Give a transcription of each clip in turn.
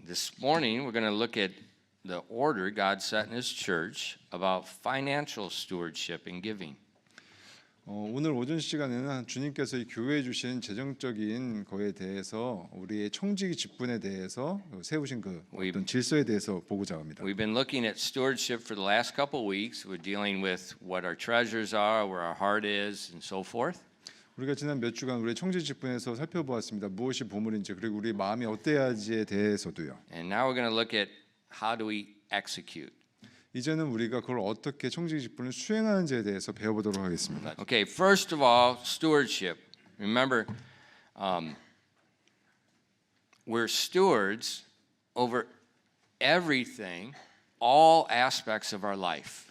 This morning we're going to look at the order God set in His church about financial stewardship and giving. 오늘 오전 시간에는 주님께서 이 교회에 주신 재정적인 거에 대해서 우리의 청지기 직분에 대해서 세우신 그 어떤 질서에 대해서 보고자 합니다. We've been looking at stewardship for the last couple of weeks. We're dealing with what our treasures are, where our heart is, and so forth. 우리가 지난 몇 주간 우리의 청지 직분에서 살펴보았습니다. 무엇이 보물인지 그리고 우리 마음이 어때야지에 대해서도요. And now we're going to look at how do we execute. 이제는 우리가 그걸 어떻게 청지 직분을 수행하는지에 대해서 배워보도록 하겠습니다. Okay, first of all, stewardship. Remember, we're stewards over everything, all aspects of our life.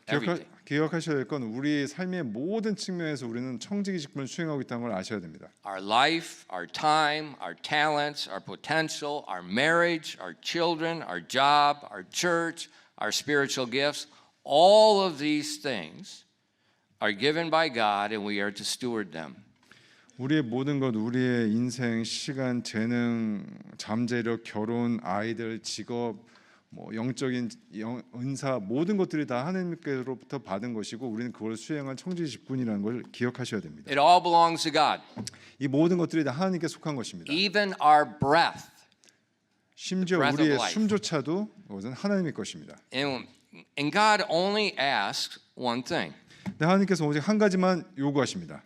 Everything. 기억하셔야 될 건 우리 삶의 모든 측면에서 우리는 청지기 직분을 수행하고 있다는 걸 아셔야 됩니다. Our life, our time, our talents, our potential, our marriage, our children, our job, our church, our spiritual gifts, all of these things are given by God and we are to steward them. 우리의 모든 것, 우리의 인생, 시간, 재능, 잠재력, 결혼, 아이들, 직업, 영적인 은사 모든 것들이 다 하나님께로부터 받은 것이고 우리는 그걸 수행한 청지 직분이라는 걸 기억하셔야 됩니다. It all belongs to God. 이 모든 것들이 다 하나님께 속한 것입니다. Even our breath. 심지어 우리의 숨조차도 그것은 하나님의 것입니다. And God only asks one thing. 근데 하나님께서 오직 한 가지만 요구하십니다.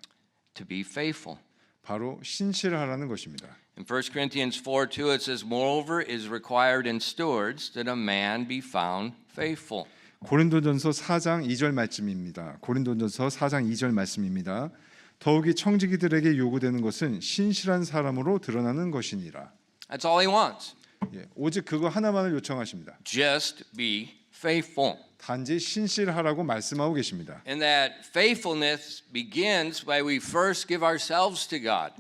To be faithful. 바로 신실하라는 것입니다. In 1 Corinthians 4:2 it says, "Moreover is required in stewards that a man be found faithful." 고린도전서 4장 2절 말씀입니다. 고린도전서 4장 2절 말씀입니다. 더욱이 청지기들에게 요구되는 것은 신실한 사람으로 드러나는 것이니라. That's all he wants. 오직 그거 하나만을 요청하십니다. Just be faithful. 단지 신실하라고 말씀하고 계십니다. And that faithfulness begins by we first give ourselves to God.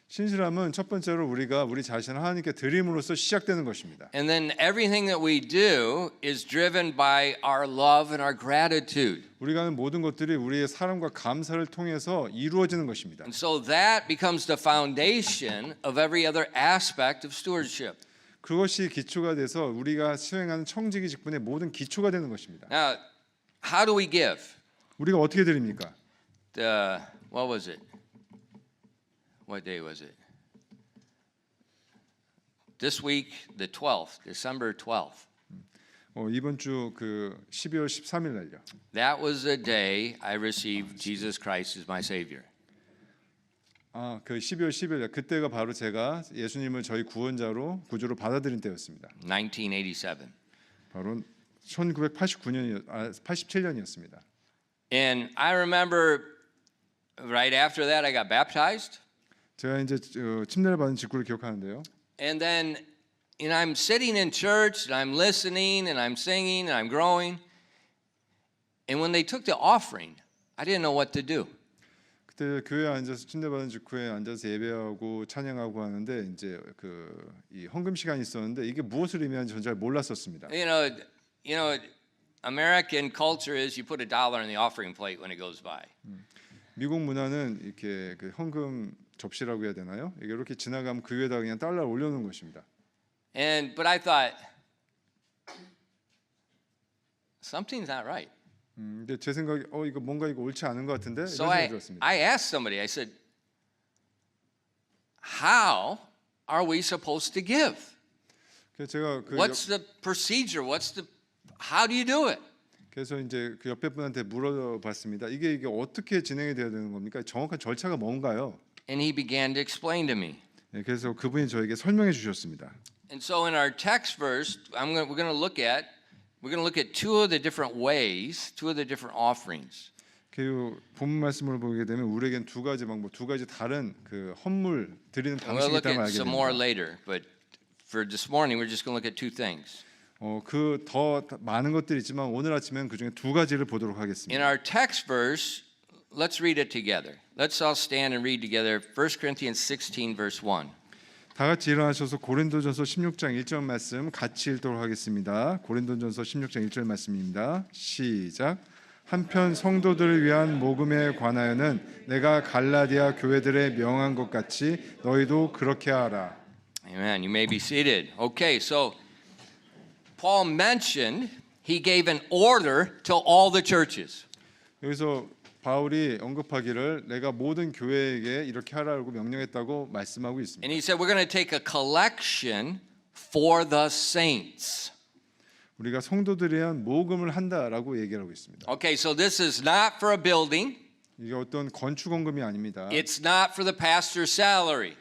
신실함은 첫 번째로 우리가 우리 자신을 하나님께 드림으로써 시작되는 것입니다. And then everything that we do is driven by our love and our gratitude. 우리가 하는 모든 것들이 우리의 사랑과 감사를 통해서 이루어지는 것입니다. And so that becomes the foundation of every other aspect of stewardship. 그것이 기초가 돼서 우리가 수행하는 청지기 직분의 모든 기초가 되는 것입니다. Now, how do we give? 우리가 어떻게 드립니까? What was it? What day was it? This week, the 12th, December 12th. 이번 주 그 12월 13일 날요. That was the day I received Jesus Christ as my Savior. 그 12월 10일 그때가 바로 제가 예수님을 저희 구원자로 구주로 받아들인 때였습니다. 1987. 바로 87년이었습니다. And I remember right after that I got baptized. 제가 이제 침례를 받은 직후를 기억하는데요. And then I'm sitting in church and I'm listening and I'm singing and I'm growing. And when they took the offering, I didn't know what to do. 그때 교회에 앉아서 침례 받은 직후에 앉아서 예배하고 찬양하고 하는데 이제 이 헌금 시간이 있었는데 이게 무엇을 의미하는지 저는 잘 몰랐었습니다. You know, American culture is you put $1 in the offering plate when it goes by. 미국 문화는 이렇게 그 헌금 접시라고 해야 되나요? 이게 이렇게 지나가면 그 위에다 그냥 달러를 올려놓은 것입니다. But I thought something's not right. 근데 제 생각에 이거 뭔가 이거 옳지 않은 것 같은데 이런 So 생각이 들었습니다. I asked somebody. I said, "How are we supposed to give? 그래서 제가 What's the procedure? How do you do it?" 그래서 이제 그 옆에 분한테 물어봤습니다. 이게 어떻게 진행이 돼야 되는 겁니까? 정확한 절차가 뭔가요? And he began to explain to me. 그래서 그분이 저에게 설명해 주셨습니다. And so in our text verse, we're going to look at two of the different ways, two of the different offerings. 그 본문 말씀을 보게 되면 우리에겐 두 가지 방법, 두 가지 다른 그 헌물 드리는 We'll 방식이 look 있다는 걸 at 알게 some more 됩니다. later, but for this morning, we're just going to look at two things. 그 더 많은 것들이 있지만 오늘 아침에는 그 중에 두 가지를 보도록 In 하겠습니다. our text verse, let's read it together. Let's all stand and read together 1 Corinthians 16 verse 1. 다 같이 일어나셔서 고린도전서 16장 1절 말씀 같이 읽도록 하겠습니다. 고린도전서 16장 1절 말씀입니다. 시작. 한편 성도들을 위한 모금에 관하여는 내가 갈라디아 교회들에 명한 것 같이 너희도 그렇게 하라. Amen. You may be seated. Okay, so Paul mentioned he gave an order to all the churches. 여기서 바울이 언급하기를 내가 모든 교회에게 이렇게 하라고 명령했다고 말씀하고 있습니다. And he said we're going to take a collection for the saints. 우리가 성도들에 대한 모금을 한다라고 얘기하고 있습니다. Okay, so this is not for a building. 이게 어떤 건축원금이 아닙니다. It's not for the pastor's salary.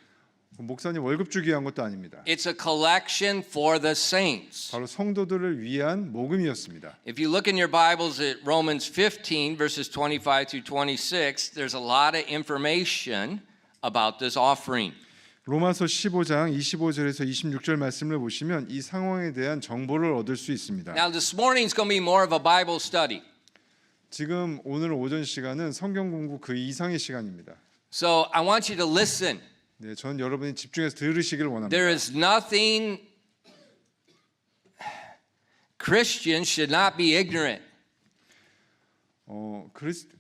목사님 월급 주기 위한 것도 아닙니다. It's a collection for the saints. 바로 성도들을 위한 모금이었습니다. If you look in your Bibles at Romans 15 verses 25 through 26, there's a lot of information about this offering. 로마서 15장 25절에서 26절 말씀을 보시면 이 상황에 대한 정보를 얻을 수 있습니다. Now this morning is going to be more of a Bible study. 지금 오늘 오전 시간은 성경 공부 그 이상의 시간입니다. So I want you to listen. 네, 전 여러분이 집중해서 들으시길 원합니다. There is nothing Christians should not be ignorant.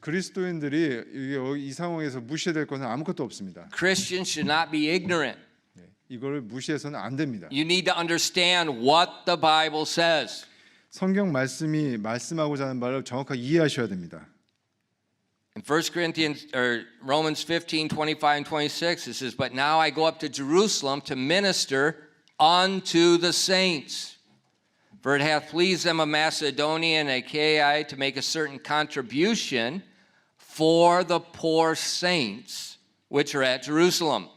그리스도인들이 이 상황에서 무시해야 될 것은 아무것도 없습니다. Christians should not be ignorant. 네, 이걸 무시해서는 안 됩니다. You need to understand what the Bible says. 성경 말씀이 말씀하고자 하는 바를 정확하게 이해하셔야 됩니다. In 1 Corinthians or Romans 15, 25 and 26, it says, "But now I go up to Jerusalem to minister unto the saints. For it hath pleased them of Macedonia and Achaia to make a certain contribution for the poor saints which are at Jerusalem."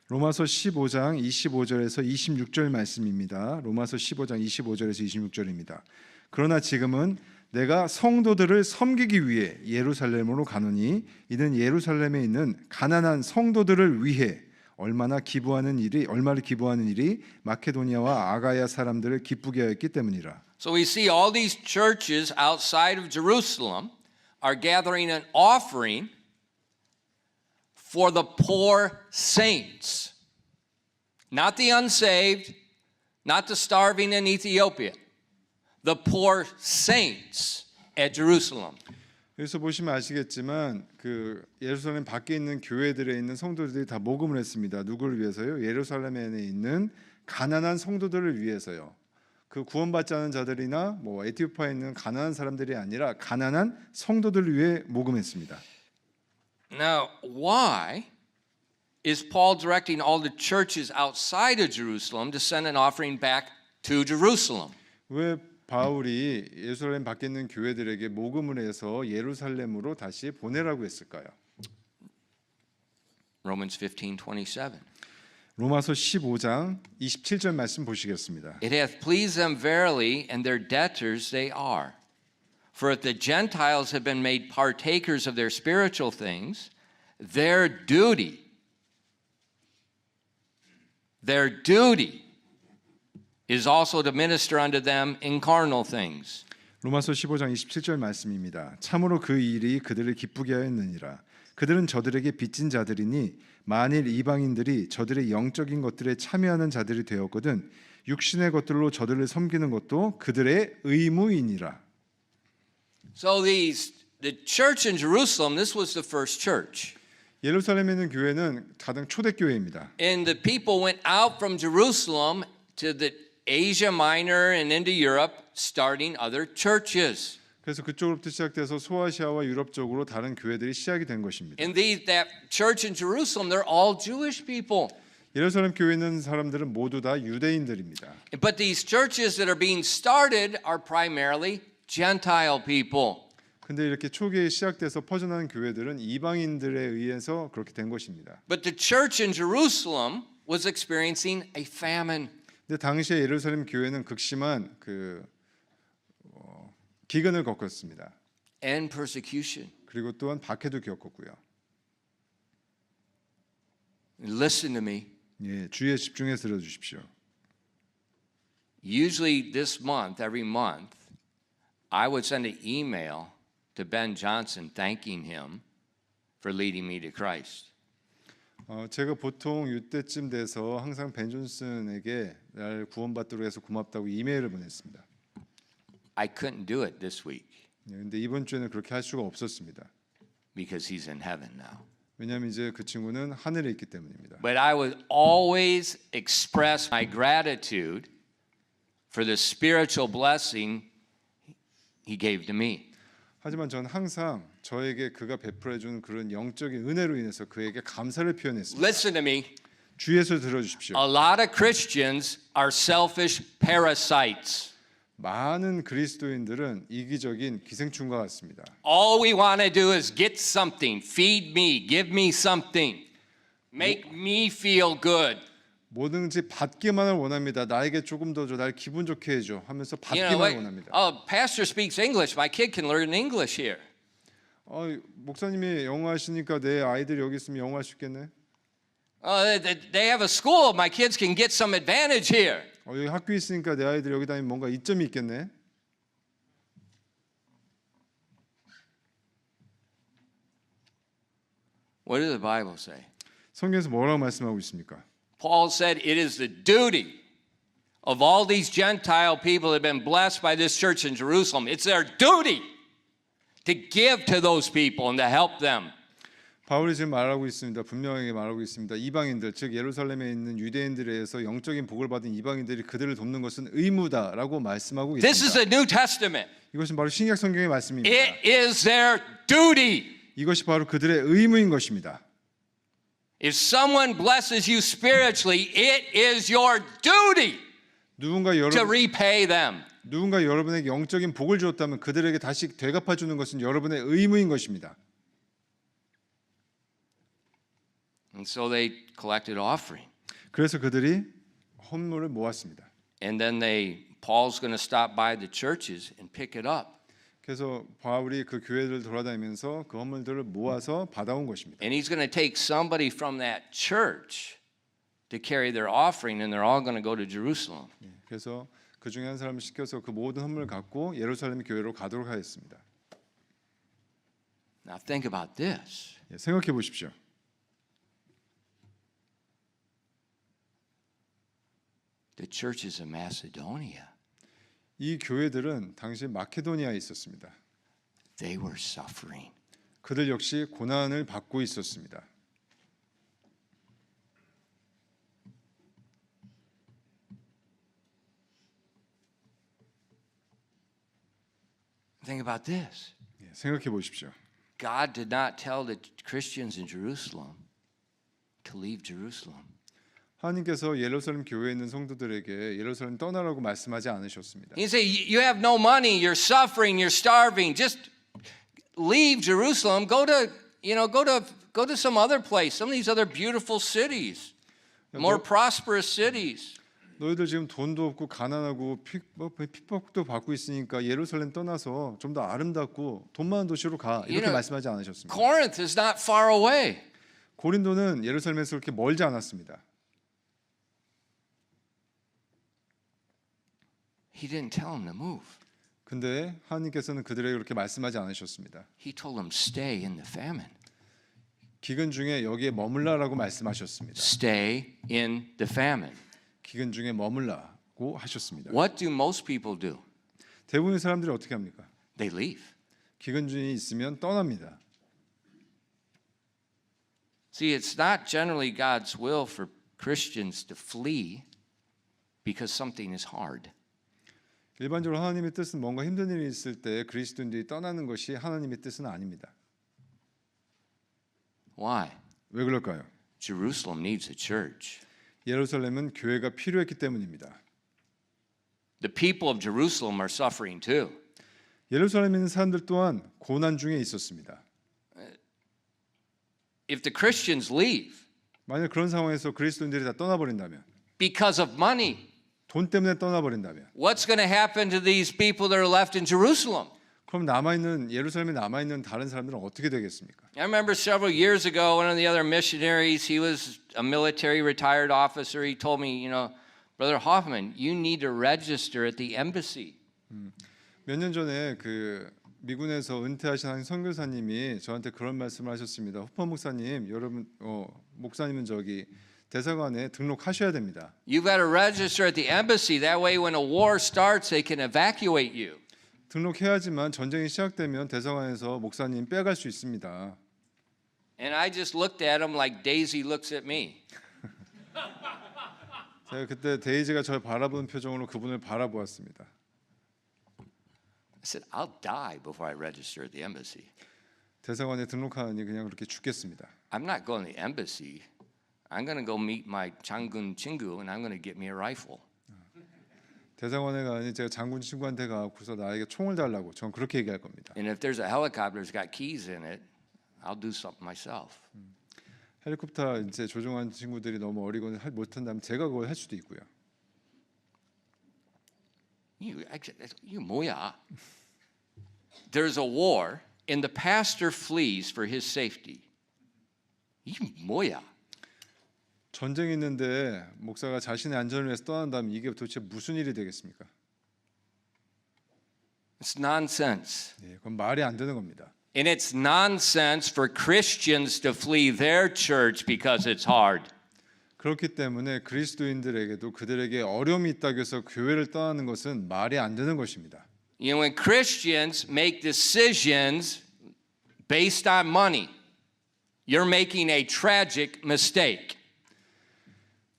로마서 15장 25절에서 26절 말씀입니다. 로마서 15장 25절에서 26절입니다. 그러나 지금은 내가 성도들을 섬기기 위해 예루살렘으로 가노니 이는 예루살렘에 있는 가난한 성도들을 위해 얼마를 기부하는 일이 마케도니아와 아가야 사람들을 기쁘게 하였기 때문이라. So we see all these churches outside of Jerusalem are gathering an offering for the poor saints. Not the unsaved, not the starving in Ethiopia. The poor saints at Jerusalem. 여기서 보시면 아시겠지만 그 예루살렘 밖에 있는 교회들에 있는 성도들이 다 모금을 했습니다. 누구를 위해서요? 예루살렘에 있는 가난한 성도들을 위해서요. 그 구원받지 않은 자들이나 뭐 에티오피아에 있는 가난한 사람들이 아니라 가난한 성도들을 위해 모금했습니다. Now, why is Paul directing all the churches outside of Jerusalem to send an offering back to Jerusalem? 왜 바울이 예루살렘 밖에 있는 교회들에게 모금을 해서 예루살렘으로 다시 보내라고 했을까요? Romans 15:27. 로마서 15장 27절 말씀 보시겠습니다. It hath pleased them verily, and their debtors they are. For if the Gentiles have been made partakers of their spiritual things, their duty is also to minister unto them in carnal things. 로마서 15장 27절 말씀입니다. 참으로 그 일이 그들을 기쁘게 하였느니라. 그들은 저들에게 빚진 자들이니 만일 이방인들이 저들의 영적인 것들에 참여하는 자들이 되었거든 육신의 것들로 저들을 섬기는 것도 그들의 의무이니라. So the church in Jerusalem, this was the first church. 예루살렘에 있는 교회는 가장 초대교회입니다. And the people went out from Jerusalem to the Asia Minor and into Europe, starting other churches. 그래서 그쪽으로부터 시작돼서 소아시아와 유럽 쪽으로 다른 교회들이 시작이 된 것입니다. And that church in Jerusalem, they're all Jewish people. 예루살렘 교회에 있는 사람들은 모두 다 유대인들입니다. But these churches that are being started are primarily Gentile people. 근데 이렇게 초기에 시작돼서 퍼져나가는 교회들은 이방인들에 의해서 그렇게 된 것입니다. But the church in Jerusalem was experiencing a famine. 근데 당시에 예루살렘 교회는 극심한 기근을 겪었습니다. And persecution. 그리고 또한 박해도 겪었고요. Listen to me. 예, 주의에 집중해서 들어주십시오. Usually this month, every month, I would send an email to Ben Johnson thanking him for leading me to Christ. 제가 보통 이때쯤 돼서 항상 벤 존슨에게 날 구원받도록 해서 고맙다고 이메일을 보냈습니다. I couldn't do it this week 근데 이번 주에는 그렇게 할 수가 없었습니다. because he's in heaven now. 왜냐하면 이제 그 친구는 하늘에 있기 때문입니다. But I would always express my gratitude for the spiritual blessing he gave to me. 하지만 저는 항상 저에게 그가 베풀어 준 그런 영적인 은혜로 인해서 그에게 감사를 표현했습니다. Listen to me. 주의해서 들어주십시오. A lot of Christians are selfish parasites. 많은 그리스도인들은 이기적인 기생충과 같습니다. All we want to do is get something, feed me, give me something, make me feel good. 뭐든지 받기만을 원합니다. 나에게 조금 더 줘, 날 기분 좋게 해줘 하면서 You know, 받기만을 like, 원합니다. oh, pastor speaks English. My kid can learn English here. 목사님이 영어 하시니까 내 아이들이 여기 있으면 영어 할 수 있겠네. They have a school. My kids can get some advantage here. 여기 학교 있으니까 내 아이들이 여기 다니면 뭔가 이점이 있겠네. What does the Bible say? 성경에서 뭐라고 말씀하고 있습니까? Paul said it is the duty of all these Gentile people that have been blessed by this church in Jerusalem. It's their duty to give to those people and to help them. 바울이 지금 말하고 있습니다. 분명하게 말하고 있습니다. 이방인들, 즉 예루살렘에 있는 유대인들에 의해서 영적인 복을 받은 이방인들이 그들을 돕는 것은 의무다라고 말씀하고 This is 있습니다. the New Testament. 이것은 바로 신약 성경의 말씀입니다. It is their duty. 이것이 바로 그들의 의무인 것입니다. If someone blesses you spiritually, it is your duty 누군가 to repay them. 여러분에게 영적인 복을 주었다면 그들에게 다시 되갚아 주는 것은 여러분의 의무인 것입니다. And so they collected offering. 그래서 그들이 헌물을 모았습니다. And then Paul's going to stop by the churches and pick it up. 그래서 바울이 그 교회를 돌아다니면서 그 헌물들을 모아서 받아온 것입니다. And he's going to take somebody from that church to carry their offering, and they're all going to go to Jerusalem. 그래서 그 중에 한 사람을 시켜서 그 모든 헌물을 갖고 예루살렘 교회로 가도록 하였습니다. Now think about this. 생각해 보십시오. The churches of Macedonia, 이 교회들은 당시 마케도니아에 있었습니다. they were suffering. 그들 역시 고난을 받고 있었습니다. Think about this. 생각해 보십시오. God did not tell the Christians in Jerusalem to leave Jerusalem. 하나님께서 예루살렘 교회에 있는 성도들에게 예루살렘 떠나라고 말씀하지 않으셨습니다. He said, "You have no money. You're suffering. You're starving. Just leave Jerusalem. Go to some other place. Some of these other beautiful cities, more prosperous cities." 너희들 지금 돈도 없고 가난하고 핍박도 받고 있으니까 예루살렘 떠나서 좀 더 아름답고 돈 많은 도시로 가 이렇게 말씀하지 않으셨습니다. Corinth is not far away. 고린도는 예루살렘에서 그렇게 멀지 않았습니다. He didn't tell them to move. 근데 하나님께서는 그들에게 그렇게 말씀하지 않으셨습니다. He told them stay in the famine. 기근 중에 여기에 머물라라고 말씀하셨습니다. Stay in the famine. 기근 중에 머물라고 하셨습니다. What do most people do? 대부분의 사람들이 어떻게 합니까? They leave. 기근 중에 있으면 떠납니다. See, it's not generally God's will for Christians to flee because something is hard. 일반적으로 하나님의 뜻은 뭔가 힘든 일이 있을 때 그리스도인들이 떠나는 것이 하나님의 뜻은 아닙니다. Why? 왜 그럴까요? Jerusalem needs a church. 예루살렘은 교회가 필요했기 때문입니다. The people of Jerusalem are suffering too. 예루살렘에 있는 사람들 또한 고난 중에 있었습니다. If the Christians leave 만약 그런 상황에서 그리스도인들이 다 떠나버린다면, because of money, 돈 때문에 떠나버린다면, what's going to happen to these people that are left in Jerusalem? 그럼 남아있는 예루살렘에 남아있는 다른 사람들은 어떻게 되겠습니까? I remember several years ago, one of the other missionaries, he was a military retired officer. He told me, Brother Hoffman, you need to register at the embassy. 몇 년 전에 그 미군에서 은퇴하신 한 선교사님이 저한테 그런 말씀을 하셨습니다. 호퍼 목사님, 여러분 목사님은 저기 대사관에 등록하셔야 됩니다. You've got to register at the embassy. That way, when a war starts, they can evacuate you. 등록해야지만 전쟁이 시작되면 대사관에서 목사님 빼갈 수 있습니다. And I just looked at him like Daisy looks at me. 제가 그때 데이지가 저를 바라보는 표정으로 그분을 바라보았습니다. I said, I'll die before I register at the embassy. 대사관에 등록하니 그냥 그렇게 죽겠습니다. I'm not going to the embassy. I'm going to go meet my 장군 친구 and I'm going to get me a rifle. 대사관에 가니 제가 장군 친구한테 가고서 나에게 총을 달라고 전 그렇게 얘기할 겁니다. And if there's a helicopter that's got keys in it, I'll do something myself. 헬리콥터 이제 조종한 친구들이 너무 어리고 못한다면 제가 그걸 할 수도 있고요. 이거 뭐야? There's a war and the pastor flees for his safety. 이게 뭐야? 전쟁이 있는데 목사가 자신의 안전을 위해서 떠난다면 이게 도대체 무슨 일이 되겠습니까? It's nonsense. 예, 그건 말이 안 되는 겁니다. And it's nonsense for Christians to flee their church because it's hard. 그렇기 때문에 그리스도인들에게도 그들에게 어려움이 있다고 해서 교회를 떠나는 것은 말이 안 되는 것입니다. You know, when Christians make decisions based on money, you're making a tragic mistake.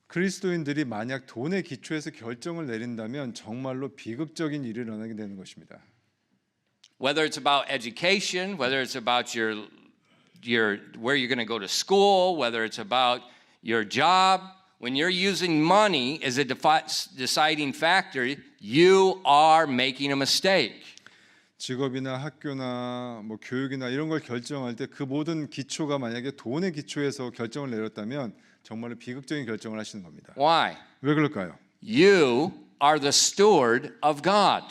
그리스도인들이 만약 돈의 기초에서 결정을 내린다면 정말로 비극적인 일이 일어나게 되는 것입니다. Whether it's about education, whether it's about your where you're going to go to school, whether it's about your job, when you're using money as a deciding factor, you are making a mistake. 직업이나 학교나 뭐 교육이나 이런 걸 결정할 때 그 모든 기초가 만약에 돈의 기초에서 결정을 내렸다면 정말로 비극적인 결정을 하시는 겁니다. Why? 왜 그럴까요? You are the steward of God.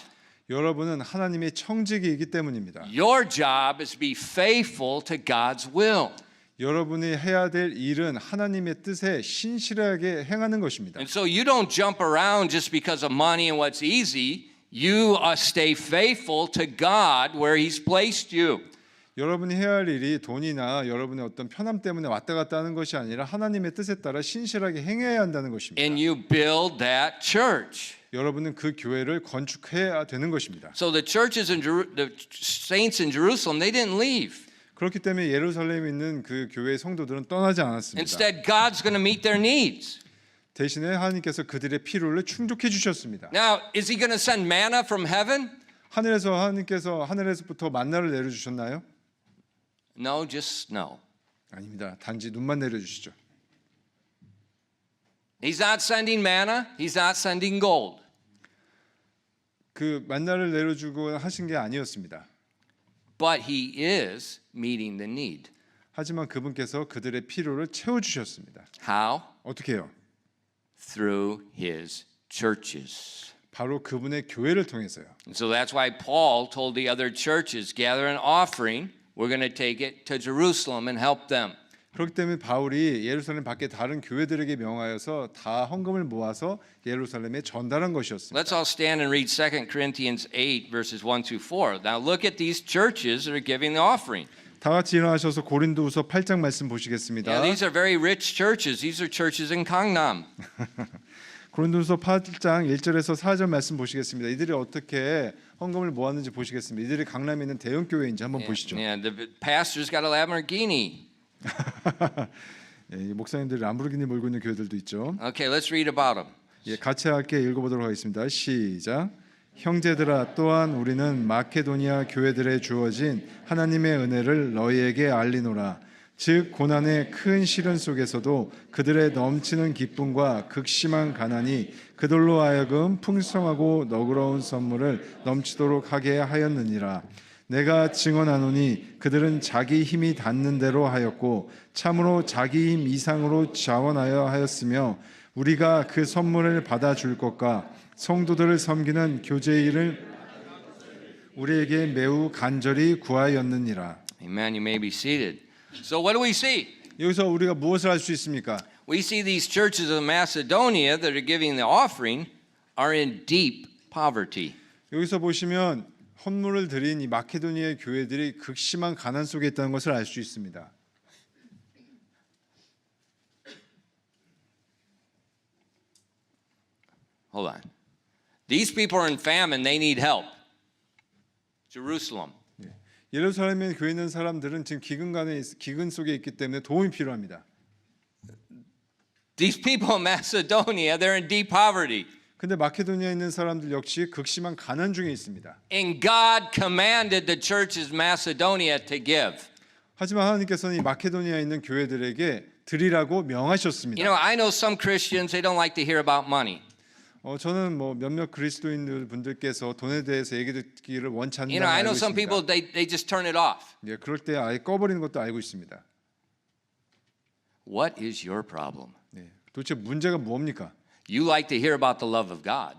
여러분은 하나님의 청지기이기 때문입니다. Your job is to be faithful to God's will. 여러분이 해야 될 일은 하나님의 뜻에 신실하게 행하는 것입니다. And so you don't jump around just because of money and what's easy. You stay faithful to God where He's placed you. 여러분이 해야 할 일이 돈이나 여러분의 어떤 편함 때문에 왔다 갔다 하는 것이 아니라 하나님의 뜻에 따라 신실하게 행해야 한다는 것입니다. And you build that church. 여러분은 그 교회를 건축해야 되는 것입니다. So the churches in the saints in Jerusalem, they didn't leave. 그렇기 때문에 예루살렘에 있는 그 교회의 성도들은 떠나지 않았습니다. Instead, God's going to meet their needs. 대신에 하나님께서 그들의 필요를 충족해 주셨습니다. Now, is He going to send manna from heaven? 하나님께서 하늘에서부터 만나를 내려 주셨나요? No, just snow. 아닙니다. 단지 눈만 내려 주시죠. He's not sending manna. He's not sending gold. 그 만나를 내려 주고 하신 게 아니었습니다. But He is meeting the need. 하지만 그분께서 그들의 필요를 채워 주셨습니다. How? 어떻게 해요? Through His churches. 바로 그분의 교회를 통해서요. And so that's why Paul told the other churches, gather an offering. We're going to take it to Jerusalem and help them. 그렇기 때문에 바울이 예루살렘 밖에 다른 교회들에게 명하여서 다 헌금을 모아서 예루살렘에 전달한 것이었습니다. Let's all stand and read 2 Corinthians 8 verses 1 through 4. Now look at these churches that are giving the offering. 다 같이 일어나셔서 고린도후서 8장 말씀 보시겠습니다. Yeah, these are very rich churches. These are churches in Gangnam. 고린도후서 8장 1절에서 4절 말씀 보시겠습니다. 이들이 어떻게 헌금을 모았는지 보시겠습니다. 이들이 강남에 있는 대형 교회인지 한번 보시죠. Yeah, the pastor's got a Lamborghini. 예, 이 목사님들이 람보르기니 몰고 있는 교회들도 있죠. Okay, let's read about them. 예, 같이 함께 읽어보도록 하겠습니다. 시작. 형제들아 또한 우리는 마케도니아 교회들에 주어진 하나님의 은혜를 너희에게 알리노라. 즉 고난의 큰 시련 속에서도 그들의 넘치는 기쁨과 극심한 가난이 그들로 하여금 풍성하고 너그러운 선물을 넘치도록 하게 하였느니라. 내가 증언하노니 그들은 자기 힘이 닿는 대로 하였고 참으로 자기 힘 이상으로 자원하여 하였으며 우리가 그 선물을 받아줄 것과 성도들을 섬기는 교제의 일을 우리에게 매우 간절히 구하였느니라. Amen. You may be seated. So what do we see? 여기서 우리가 무엇을 할 수 있습니까? We see these churches of Macedonia that are giving the offering are in deep poverty. 여기서 보시면 헌물을 드린 이 마케도니아의 교회들이 극심한 가난 속에 있다는 것을 알 수 있습니다. Hold on. These people are in famine. They need help. Jerusalem. 예루살렘에 교회 있는 사람들은 지금 기근 속에 있기 때문에 도움이 필요합니다. These people in Macedonia, they're in deep poverty. 근데 마케도니아에 있는 사람들 역시 극심한 가난 중에 있습니다. And God commanded the churches in Macedonia to give. 하지만 하나님께서는 이 마케도니아에 있는 교회들에게 드리라고 명하셨습니다. You know, I know some Christians, they don't like to hear about money. 저는 뭐 몇몇 그리스도인들 분들께서 돈에 대해서 얘기 듣기를 원치 않는 You know, I 걸 know 알고 some people, 있습니다. they just turn it off. 예, 그럴 때 아예 꺼버리는 것도 알고 있습니다. What is your problem? 네, 도대체 문제가 뭡니까? You like to hear about the love of God.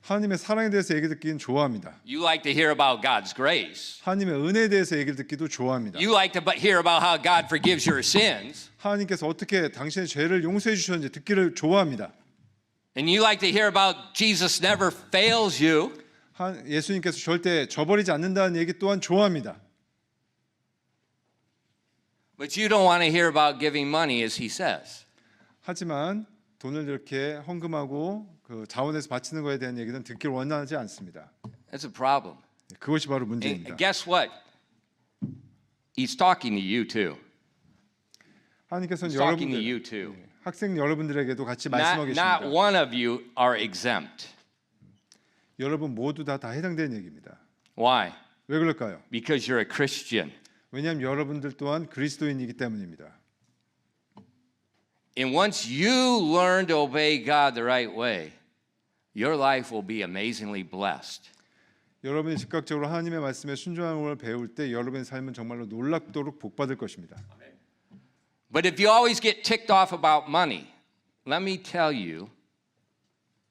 하나님의 사랑에 대해서 얘기 듣기는 좋아합니다. You like to hear about God's grace. 하나님의 은혜에 대해서 얘기를 듣기도 좋아합니다. You like to hear about how God forgives your sins. 하나님께서 어떻게 당신의 죄를 용서해 주셨는지 듣기를 좋아합니다. And you like to hear about Jesus never fails you. 예수님께서 절대 저버리지 않는다는 얘기 또한 좋아합니다. But you don't want to hear about giving money, as he says. 하지만 돈을 이렇게 헌금하고 그 자원에서 바치는 것에 대한 얘기는 듣기를 원하지 않습니다. That's a problem. 그것이 바로 And 문제입니다. guess what? He's talking to you too. 하나님께서는 He's talking to 여러분들, you too. 학생 여러분들에게도 같이 말씀하고 Not 계십니다. one of you are exempt. 여러분 모두 다 해당되는 얘기입니다. Why? 왜 그럴까요? Because you're a Christian. 왜냐하면 여러분들 또한 그리스도인이기 때문입니다. And once you learn to obey God the right way, your life will be amazingly blessed. 여러분이 즉각적으로 하나님의 말씀에 순종하는 걸 배울 때 여러분의 삶은 정말로 놀랍도록 복받을 것입니다. But if you always get ticked off about money, let me tell you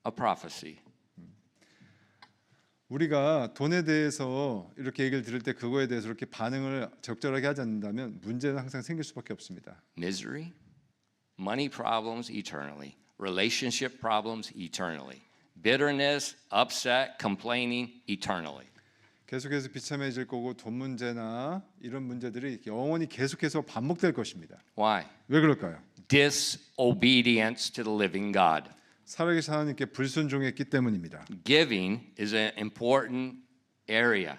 a prophecy. 우리가 돈에 대해서 이렇게 얘기를 들을 때 그거에 대해서 이렇게 반응을 적절하게 하지 않는다면 문제는 항상 생길 수밖에 없습니다. Misery, money problems eternally, relationship problems eternally, bitterness, upset, complaining eternally. 계속해서 비참해질 거고 돈 문제나 이런 문제들이 영원히 계속해서 반복될 것입니다. Why? 왜 그럴까요? Disobedience to the living God. 살아계신 하나님께 불순종했기 때문입니다. Giving is an important area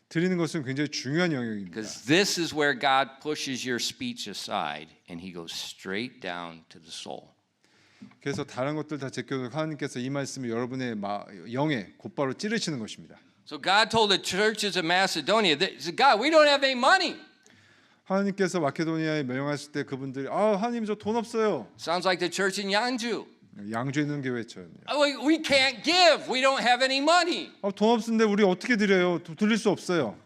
드리는 것은 굉장히 중요한 영역입니다. because this is where God pushes your speech aside and he goes straight down to the soul. 그래서 다른 것들 다 제껴도 하나님께서 이 말씀을 여러분의 영에 곧바로 찌르시는 것입니다. So God told the churches of Macedonia, God, we don't have any money. 하나님께서 마케도니아에 명령하실 때 그분들이 하나님 저 돈 없어요. Sounds like the church in Yanju. 양주에 있는 교회처럼요. We can't give. We don't have any money. 돈 없는데 우리 어떻게 드려요? 드릴 수 없어요.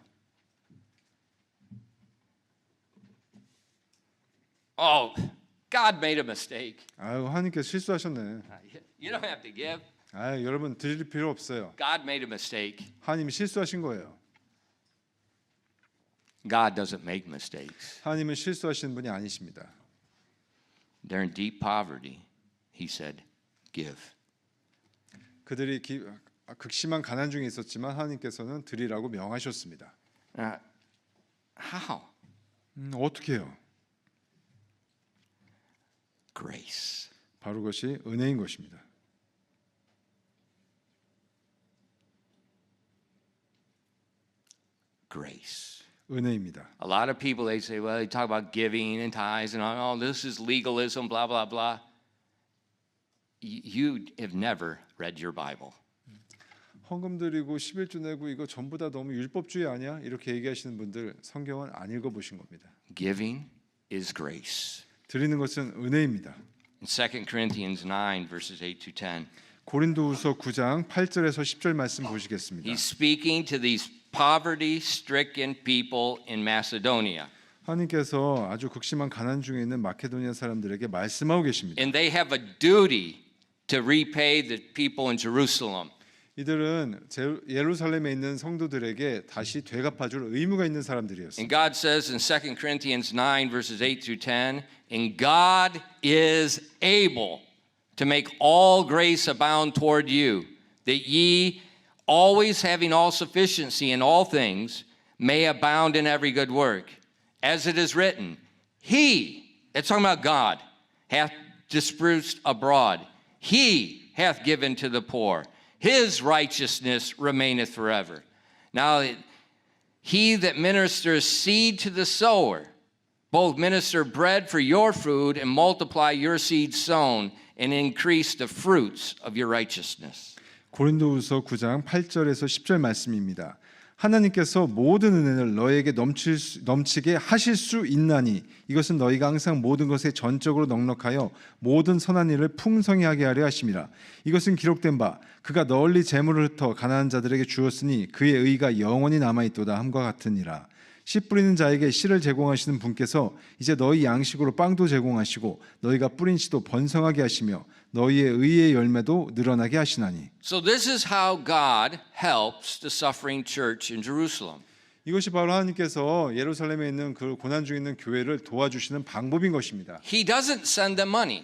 Oh, God made a mistake. 하나님께서 실수하셨네. You don't have to give. 여러분 드릴 필요 없어요. God made a mistake. 하나님이 실수하신 거예요. God doesn't make mistakes. 하나님은 실수하시는 분이 아니십니다. They're in deep poverty. He said, give. 그들이 극심한 가난 중에 있었지만 하나님께서는 드리라고 명하셨습니다. How? 어떻게 해요? Grace. 바로 그것이 은혜인 것입니다. Grace. 은혜입니다. A lot of people, they say, well, they talk about giving and tithes and all, this is legalism, blah, blah, blah. You have never read your Bible. 헌금 드리고 11조 내고 이거 전부 다 너무 율법주의 아니야? 이렇게 얘기하시는 분들 성경은 안 읽어보신 겁니다. Giving is grace. 드리는 것은 은혜입니다. In 2 Corinthians 9, verses 8 to 10, 고린도후서 9장 8절에서 10절 말씀 보시겠습니다. he's speaking to these poverty-stricken people in Macedonia. 하나님께서 아주 극심한 가난 중에 있는 마케도니아 사람들에게 말씀하고 계십니다. And they have a duty to repay the people in Jerusalem. 이들은 예루살렘에 있는 성도들에게 다시 되갚아줄 의무가 있는 사람들이었습니다. And God says in 2 Corinthians 9, verses 8 through 10, and God is able to make all grace abound toward you, that ye, always having all sufficiency in all things, may abound in every good work. As it is written, He, it's talking about God, hath dispersed abroad. He hath given to the poor. His righteousness remaineth forever. Now, He that ministers seed to the sower, both minister bread for your food and multiply your seed sown and increase the fruits of your righteousness. 고린도후서 9장 8절에서 10절 말씀입니다. 하나님께서 모든 은혜를 너에게 넘치게 하실 수 있나니 이것은 너희가 항상 모든 것에 전적으로 넉넉하여 모든 선한 일을 풍성히 하게 하려 하심이라. 이것은 기록된 바 그가 널리 재물을 흩어 가난한 자들에게 주었으니 그의 의가 영원히 남아있도다 함과 같으니라. 씨 뿌리는 자에게 씨를 제공하시는 분께서 이제 너희 양식으로 빵도 제공하시고 너희가 뿌린 씨도 번성하게 하시며 너희의 의의 열매도 늘어나게 하시나니. So this is how God helps the suffering church in Jerusalem. 이것이 바로 하나님께서 예루살렘에 있는 그 고난 중에 있는 교회를 도와주시는 방법인 것입니다. He doesn't send them money.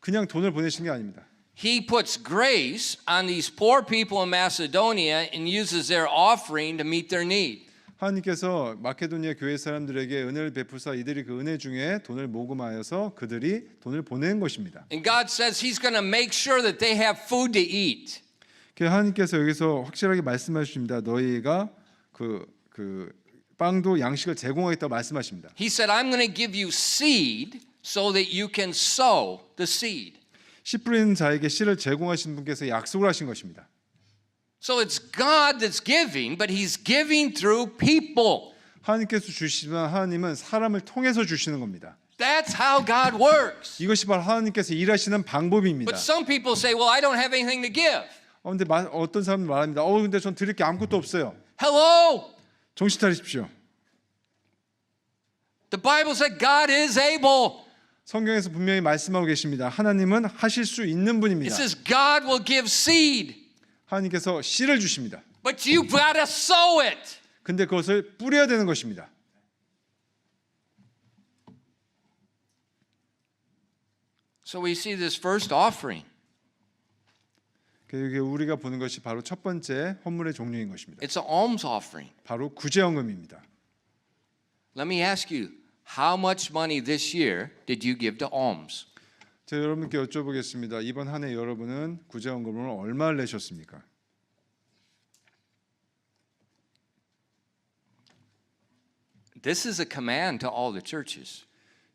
그냥 돈을 보내시는 게 아닙니다. He puts grace on these poor people in Macedonia and uses their offering to meet their need. 하나님께서 마케도니아 교회 사람들에게 은혜를 베푸사 이들이 그 은혜 중에 돈을 모금하여서 그들이 돈을 보낸 것입니다. And God says He's going to make sure that they have food to eat. 하나님께서 여기서 확실하게 말씀하십니다. 너희가 그 빵도 양식을 제공하겠다고 말씀하십니다. He said, I'm going to give you seed so that you can sow the seed. 씨 뿌리는 자에게 씨를 제공하신 분께서 약속을 하신 것입니다. So it's God that's giving, but He's giving through people. 하나님께서 주시지만 하나님은 사람을 통해서 주시는 겁니다. That's how God works. 이것이 바로 하나님께서 일하시는 방법입니다. But some people say, well, I don't have anything to give. 근데 어떤 사람은 말합니다. 근데 전 드릴 게 아무것도 없어요. Hello? 정신 차리십시오. The Bible said God is able. 성경에서 분명히 말씀하고 계십니다. 하나님은 하실 수 있는 It 분입니다. says God will give seed, 하나님께서 씨를 주십니다. but you've got to sow it. 근데 그것을 뿌려야 되는 것입니다. So we see this first offering. 우리가 보는 것이 바로 첫 번째 헌물의 종류인 것입니다. It's an alms offering. 바로 구제헌금입니다. Let me ask you, how much money this year did you give to alms? 제가 여러분께 여쭤보겠습니다. 이번 한 해 여러분은 구제헌금을 얼마를 내셨습니까? This is a command to all the churches.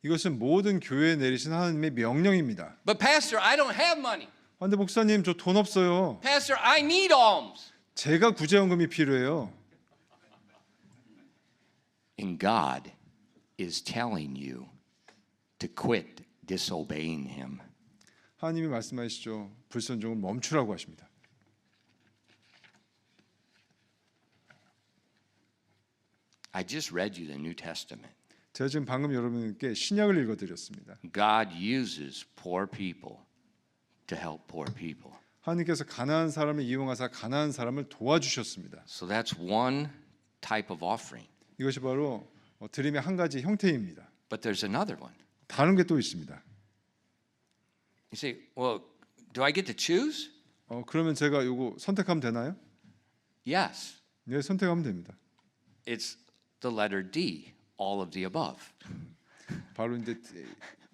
이것은 모든 교회에 내리신 하나님의 명령입니다. But Pastor, I don't have money. 근데 목사님 저 돈 없어요. Pastor, I need alms. 제가 구제헌금이 필요해요. And God is telling you to quit disobeying Him. 하나님이 말씀하시죠. 불순종을 멈추라고 하십니다. I just read you the New Testament. 제가 지금 방금 여러분께 신약을 읽어드렸습니다. God uses poor people to help poor people. 하나님께서 가난한 사람을 이용하사 가난한 사람을 도와주셨습니다. So that's one type of offering. 이것이 바로 드림의 한 가지 형태입니다. But there's another one. 다른 게 또 있습니다. You say, well, do I get to choose? 그러면 제가 요거 선택하면 되나요? Yes. 네, 선택하면 됩니다. It's the letter D, all of the above. 바로 이제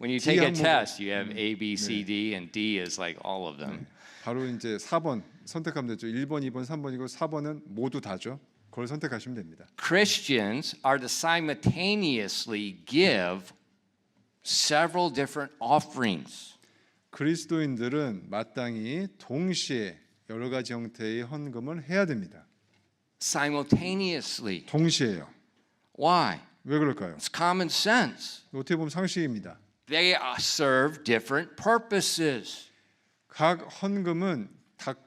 When you take a test, you have A, B, C, D, and D is like all of them. 바로 이제 4번 선택하면 되죠. 1번, 2번, 3번이고 4번은 모두 다죠. 그걸 선택하시면 됩니다. Christians are to simultaneously give several different offerings. 그리스도인들은 마땅히 동시에 여러 가지 형태의 헌금을 해야 됩니다. Simultaneously. 동시에요. Why? 왜 그럴까요? It's common sense. 어떻게 보면 상식입니다. They serve different purposes. 각 헌금은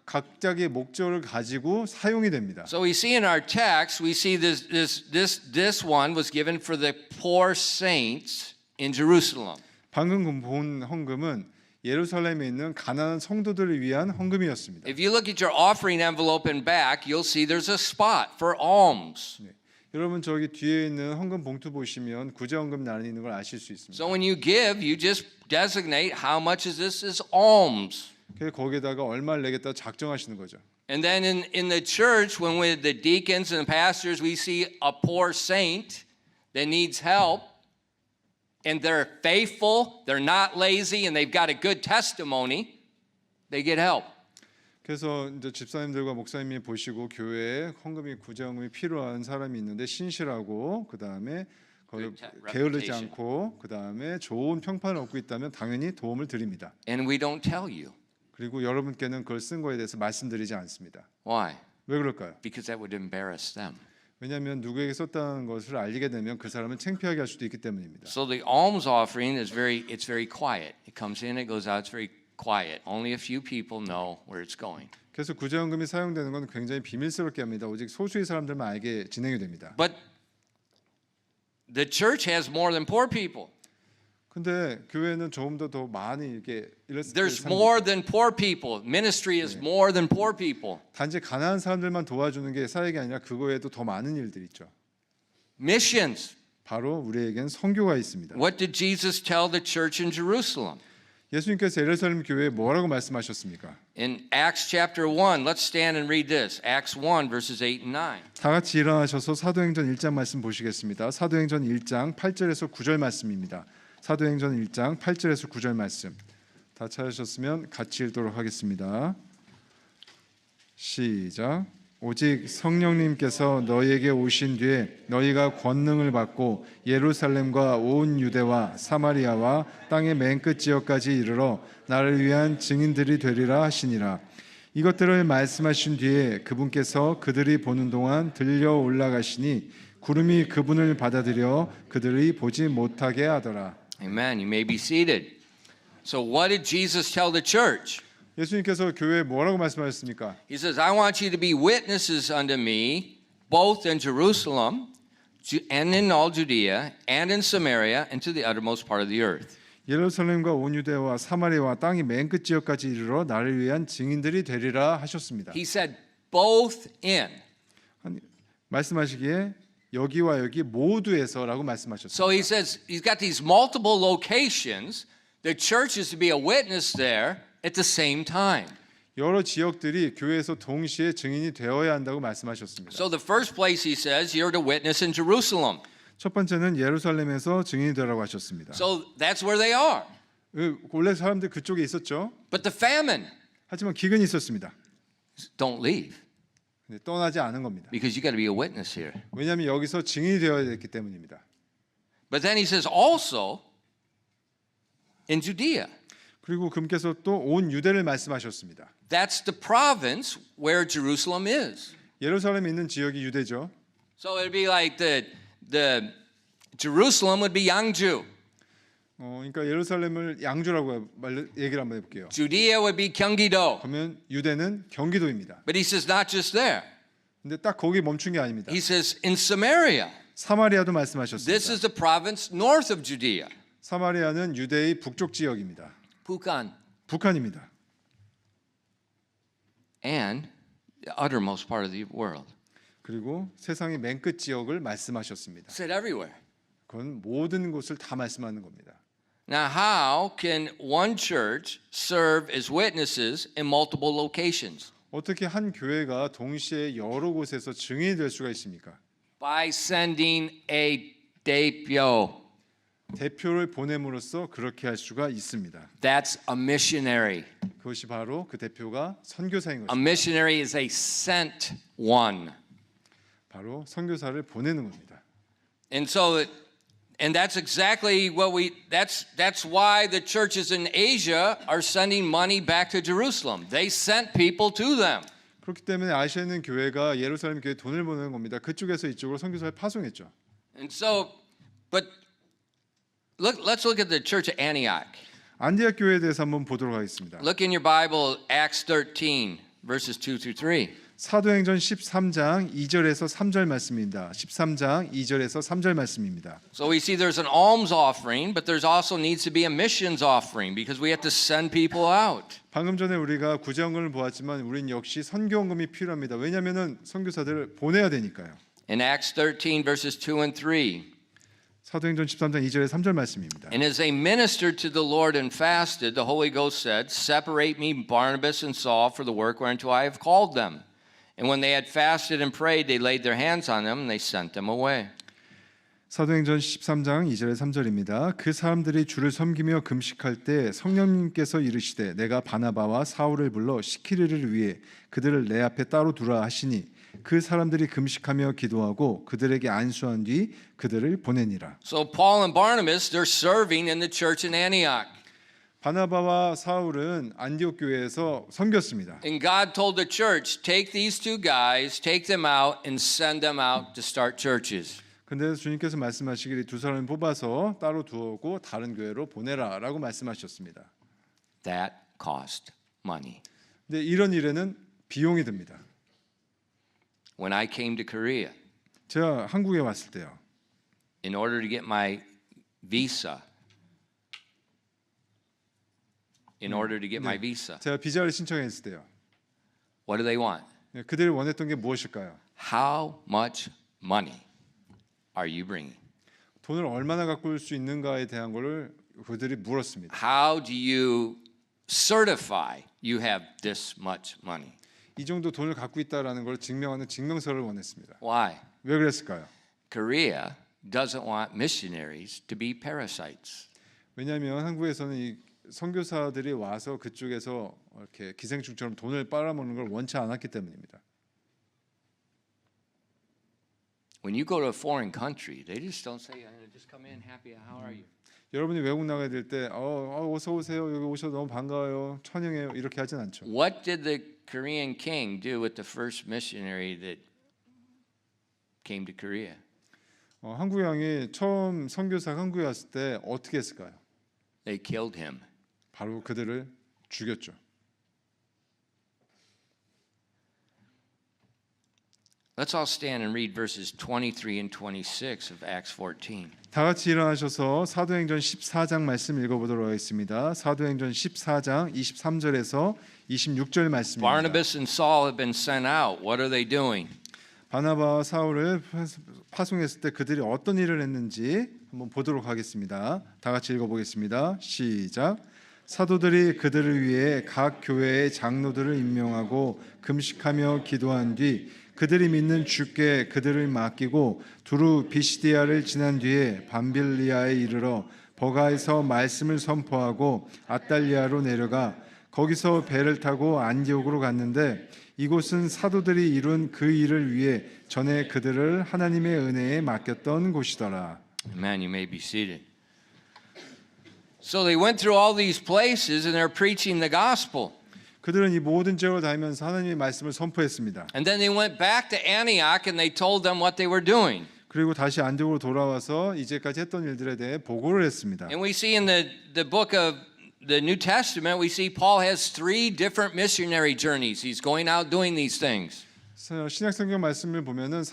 각자의 목적을 가지고 사용이 됩니다. So we see in our text, we see this one was given for the poor saints in Jerusalem. 방금 본 헌금은 예루살렘에 있는 가난한 성도들을 위한 헌금이었습니다. If you look at your offering envelope in back, you'll see there's a spot for alms. 네. 여러분 저기 뒤에 있는 헌금 봉투 보시면 구제 헌금 란이 있는 걸 아실 수 있습니다. So when you give, you just designate how much is this is alms. 그래서 거기에다가 얼마를 내겠다 작정하시는 거죠. And then in the church, when with the deacons and pastors, we see a poor saint that needs help, and they're faithful, they're not lazy, and they've got a good testimony, they get help. 그래서 이제 집사님들과 목사님이 보시고 교회에 헌금이 구제헌금이 필요한 사람이 있는데 신실하고 그다음에 게으르지 reputation. 않고 그다음에 좋은 평판을 얻고 있다면 당연히 도움을 드립니다. And we don't tell you. 그리고 여러분께는 그걸 쓴 거에 대해서 말씀드리지 않습니다. Why? 왜 그럴까요? Because that would embarrass them. 왜냐하면 누구에게 썼다는 것을 알리게 되면 그 사람은 창피하게 할 수도 있기 때문입니다. So the alms offering is it's very quiet. It comes in, it goes out. It's very quiet. Only a few people know where it's going. 그래서 구제헌금이 사용되는 건 굉장히 비밀스럽게 합니다. 오직 소수의 사람들만 알게 진행이 됩니다. But the church has more than poor people. 근데 교회는 조금 더 많이 이렇게 There's more than poor people. Ministry is more than poor people. 단지 가난한 사람들만 도와주는 게 사역이 아니라 그거 외에도 더 많은 일들이 있죠. Missions. 바로 우리에겐 선교가 있습니다. What did Jesus tell the church in Jerusalem? 예수님께서 예루살렘 교회에 뭐라고 말씀하셨습니까? In Acts chapter 1, let's stand and read this. Acts 1 verses 8 and 9. 다 같이 일어나셔서 사도행전 1장 말씀 보시겠습니다. 사도행전 1장 8절에서 9절 말씀입니다. 사도행전 1장 8절에서 9절 말씀. 다 찾으셨으면 같이 읽도록 하겠습니다. 시작. 오직 성령님께서 너희에게 오신 뒤에 너희가 권능을 받고 예루살렘과 온 유대와 사마리아와 땅의 맨 끝 지역까지 이르러 나를 위한 증인들이 되리라 하시니라. 이것들을 말씀하신 뒤에 그분께서 그들이 보는 동안 들려 올라가시니 구름이 그분을 받아들여 그들이 보지 못하게 하더라. Amen. You may be seated. So what did Jesus tell the church? 예수님께서 교회에 뭐라고 말씀하셨습니까? He says, I want you to be witnesses unto me, both in Jerusalem and in all Judea and in Samaria and to the uttermost part of the earth. 예루살렘과 온 유대와 사마리아와 땅이 맨 끝 지역까지 이르러 나를 위한 증인들이 되리라 하셨습니다. He said, both in. 말씀하시기에 여기와 여기 모두에서라고 말씀하셨습니다. So he says, he's got these multiple locations. The church is to be a witness there at the same time. 여러 지역들이 교회에서 동시에 증인이 되어야 한다고 말씀하셨습니다. So the first place he says, you're to witness in Jerusalem. 첫 번째는 예루살렘에서 증인이 되라고 하셨습니다. So that's where they are. 원래 사람들 그쪽에 있었죠. But the famine, 하지만 기근이 있었습니다. don't leave 근데 떠나지 않은 겁니다. because you got to be a witness here. 왜냐하면 여기서 증인이 되어야 됐기 때문입니다. But then he says also in Judea. 그리고 그분께서 또 온 유대를 말씀하셨습니다. That's the province where Jerusalem is. 예루살렘에 있는 지역이 유대죠. So it'd be like the Jerusalem would be Yangju. 그러니까 예루살렘을 양주라고 얘기를 한번 해볼게요. Judea would be Gyeonggi-do. 그러면 유대는 경기도입니다. But he says not just there. 근데 딱 거기 멈춘 게 아닙니다. He says in Samaria. 사마리아도 This 말씀하셨습니다. is the province north of Judea. 사마리아는 유대의 북쪽 지역입니다. Pukan. 북한입니다. And the uttermost part of the world. 그리고 세상의 맨 끝 지역을 말씀하셨습니다. Said everywhere. 그건 모든 곳을 다 말씀하는 겁니다. Now, how can one church serve as witnesses in multiple locations? 어떻게 한 교회가 동시에 여러 곳에서 증인이 될 수가 있습니까? By sending a daepyo. 대표를 보냄으로써 그렇게 할 수가 있습니다. That's a missionary. 그것이 바로 그 대표가 선교사인 A 것입니다. missionary is a sent one. 바로 선교사를 보내는 겁니다. And so, and that's exactly what that's why the churches in Asia are sending money back to Jerusalem. They sent people to them. 그렇기 때문에 아시아에 있는 교회가 예루살렘 교회에 돈을 보내는 겁니다. 그쪽에서 이쪽으로 선교사를 파송했죠. And so, but let's look at the church of Antioch. 안디옥 교회에 대해서 한번 보도록 하겠습니다. Look in your Bible, Acts 13, verses 2 through 3. 사도행전 13장 2절에서 3절 말씀입니다. 13장 2절에서 3절 말씀입니다. So we see there's an alms offering, but there's also needs to be a missions offering because we have to send people out. 방금 전에 우리가 구제헌금을 보았지만 우린 역시 선교헌금이 필요합니다. 왜냐하면 선교사들을 보내야 되니까요. In Acts 13, verses 2 and 3. 사도행전 13장 2절에 3절 말씀입니다. And as they ministered to the Lord and fasted, the Holy Ghost said, Separate me Barnabas and Saul for the work whereunto I have called them. And when they had fasted and prayed, they laid their hands on them and they sent them away. 사도행전 13장 2절에 3절입니다. 그 사람들이 주를 섬기며 금식할 때 성령님께서 이르시되 내가 바나바와 사울을 불러 시키리를 위해 그들을 내 앞에 따로 두라 하시니 그 사람들이 금식하며 기도하고 그들에게 안수한 뒤 그들을 보내니라. So Paul and Barnabas, they're serving in the church in Antioch. 바나바와 사울은 안디옥 교회에서 섬겼습니다. And God told the church, take these two guys, take them out and send them out to start churches. 근데 주님께서 말씀하시기를 두 사람을 뽑아서 따로 두고 다른 교회로 보내라라고 말씀하셨습니다. That cost money. 근데 이런 일에는 비용이 듭니다. When I came to Korea, 제가 한국에 왔을 때요. in order to get my visa, 제가 비자를 신청했을 때요. what do they want? 그들이 원했던 게 무엇일까요? How much money are you bringing? 돈을 얼마나 갖고 올 수 있는가에 대한 것을 그들이 물었습니다. How do you certify you have this much money? 이 정도 돈을 갖고 있다라는 걸 증명하는 증명서를 원했습니다. Why? 왜 그랬을까요? Korea doesn't want missionaries to be parasites. 왜냐하면 한국에서는 이 선교사들이 와서 그쪽에서 이렇게 기생충처럼 돈을 빨아먹는 걸 원치 않았기 때문입니다. When you go to a foreign country, they just don't say, just come in, happy, how are you? 여러분이 외국 나가야 될 때 어서 오세요. 여기 오셔서 너무 반가워요. 환영해요. 이렇게 하진 않죠. What did the Korean king do with the first missionary that came to Korea? 한국 왕이 처음 선교사 한국에 왔을 때 어떻게 했을까요? They killed him. 바로 그들을 죽였죠. Let's all stand and read verses 23 and 26 of Acts 14. 다 같이 일어나셔서 사도행전 14장 말씀 읽어보도록 하겠습니다. 사도행전 14장 23절에서 26절 말씀입니다. Barnabas and Saul have been sent out. What are they doing? 바나바와 사울을 파송했을 때 그들이 어떤 일을 했는지 한번 보도록 하겠습니다. 다 같이 읽어보겠습니다. 시작. 사도들이 그들을 위해 각 교회의 장로들을 임명하고 금식하며 기도한 뒤 그들이 믿는 주께 그들을 맡기고 두루 비시디아를 지난 뒤에 밤빌리아에 이르러 버가에서 말씀을 선포하고 아달리아로 내려가 거기서 배를 타고 안디옥으로 갔는데 이곳은 사도들이 이룬 그 일을 위해 전에 그들을 하나님의 은혜에 맡겼던 곳이더라. Amen. You may be seated. So they went through all these places and they're preaching the gospel. 그들은 이 모든 지역을 다니면서 하나님의 말씀을 선포했습니다. And then they went back to Antioch and they told them what they were doing. 그리고 다시 안디옥으로 돌아와서 이제까지 했던 일들에 대해 보고를 했습니다. And we see in the book of the New Testament, we see Paul has 3 different missionary journeys. He's going out doing these things. 신약 성경 말씀을 보면은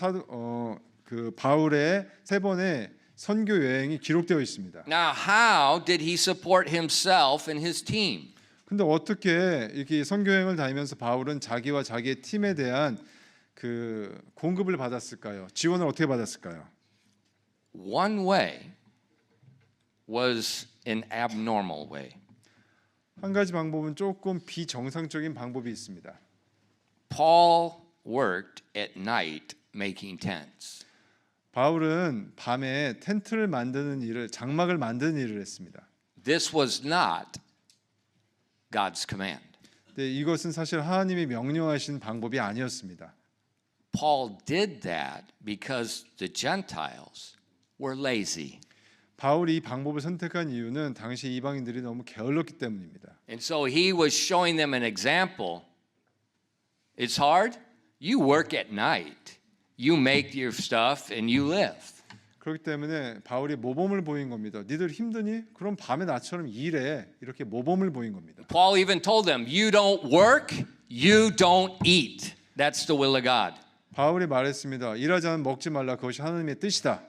그 바울의 3번의 선교 여행이 기록되어 있습니다. Now, how did he support himself and his team? 근데 어떻게 이렇게 선교 여행을 다니면서 바울은 자기와 자기의 팀에 대한 그 공급을 받았을까요? 지원을 어떻게 받았을까요? One way was an abnormal way. 한 가지 방법은 조금 비정상적인 방법이 있습니다. Paul worked at night making tents. 바울은 밤에 텐트를 만드는 일을 장막을 만드는 일을 했습니다. This was not God's command. 근데 이것은 사실 하나님이 명령하신 방법이 아니었습니다. Paul did that because the Gentiles were lazy. 바울이 이 방법을 선택한 이유는 당시 이방인들이 너무 게을렀기 때문입니다. And so he was showing them an example. It's hard. You work at night. You make your stuff and you live. 그렇기 때문에 바울이 모범을 보인 겁니다. 니들 힘드니? 그럼 밤에 나처럼 일해. 이렇게 모범을 보인 겁니다. Paul even told them, you don't work, you don't eat. That's the will of God. 바울이 말했습니다. 일하지 않으면 먹지 말라. 그것이 하나님의 뜻이다.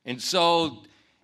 And so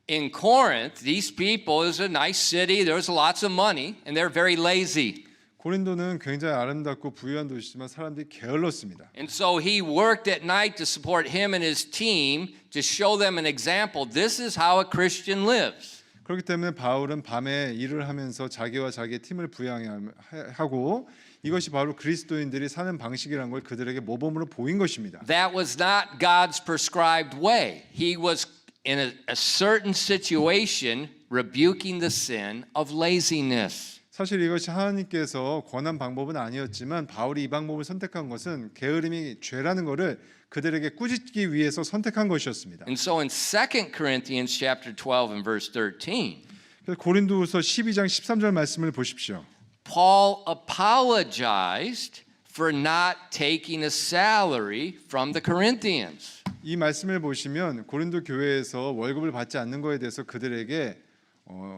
in Corinth, these people, it was a nice city, there was lots of money, and they're very lazy. 고린도는 굉장히 아름답고 부유한 도시지만 사람들이 게을렀습니다. And so he worked at night to support him and his team to show them an example. This is how a Christian lives. 그렇기 때문에 바울은 밤에 일을 하면서 자기와 자기의 팀을 부양하고 이것이 바로 그리스도인들이 사는 방식이라는 걸 그들에게 모범으로 보인 것입니다. That was not God's prescribed way. He was in a certain situation rebuking the sin of laziness. 사실 이것이 하나님께서 권한 방법은 아니었지만 바울이 이 방법을 선택한 것은 게으름이 죄라는 것을 그들에게 꾸짖기 위해서 선택한 것이었습니다. And so in 2 Corinthians chapter 12 and verse 13, 그래서 고린도후서 12장 13절 말씀을 보십시오. Paul apologized for not taking a salary from the Corinthians. 이 말씀을 보시면 고린도 교회에서 월급을 받지 않는 것에 대해서 그들에게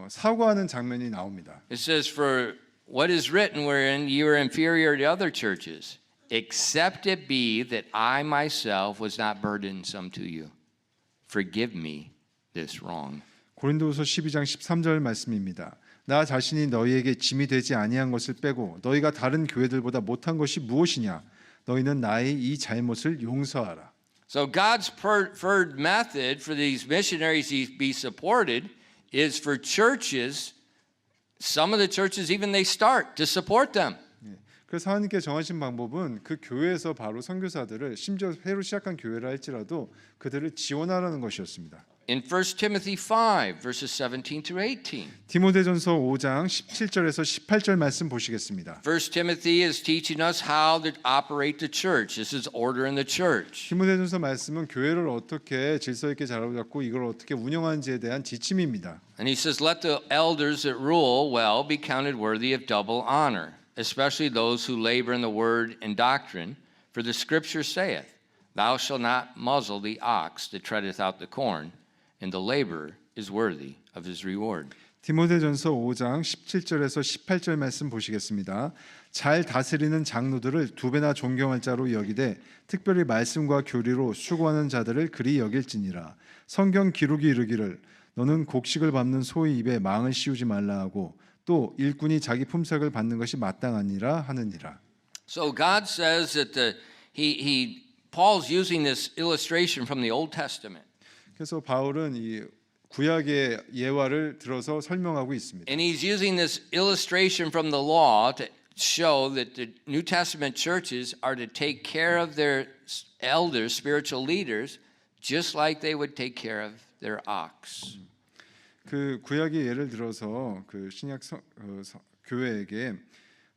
사과하는 장면이 나옵니다. It says, "For what is written wherein you are inferior to other churches, except it be that I myself was not burdensome to you. Forgive me this wrong." 고린도후서 12장 13절 말씀입니다. 나 자신이 너희에게 짐이 되지 아니한 것을 빼고 너희가 다른 교회들보다 못한 것이 무엇이냐? 너희는 나의 이 잘못을 용서하라. So God's preferred method for these missionaries to be supported is for churches, some of the churches even they start to support them. 그래서 하나님께 정하신 방법은 그 교회에서 바로 선교사들을 심지어 새로 시작한 교회라 할지라도 그들을 지원하라는 것이었습니다. In 1 Timothy 5 verses 17 through 18. 디모데전서 5장 17절에서 18절 말씀 보시겠습니다. 1 Timothy is teaching us how to operate the church. This is order in the church. 디모데전서 말씀은 교회를 어떻게 질서 있게 잡고 이걸 어떻게 운영하는지에 대한 지침입니다. And he says, "Let the elders that rule well be counted worthy of double honor, especially those who labor in the word and doctrine. For the scripture saith, Thou shalt not muzzle the ox that treadeth out the corn, and the laborer is worthy of his reward." 디모데전서 5장 17절에서 18절 말씀 보시겠습니다. 잘 다스리는 장로들을 두 배나 존경할 자로 여기되 특별히 말씀과 교리로 수고하는 자들을 그리 여길지니라. 성경 기록이 이르기를 너는 곡식을 밟는 소의 입에 망을 씌우지 말라 하고 또 일꾼이 자기 품삯을 받는 것이 마땅하니라 하느니라. So God says that Paul's using this illustration from the Old Testament. 그래서 바울은 이 구약의 예화를 들어서 설명하고 있습니다. And he's using this illustration from the law to show that the New Testament churches are to take care of their elders, spiritual leaders, just like they would take care of their ox. 그 구약의 예를 들어서 그 신약 교회에게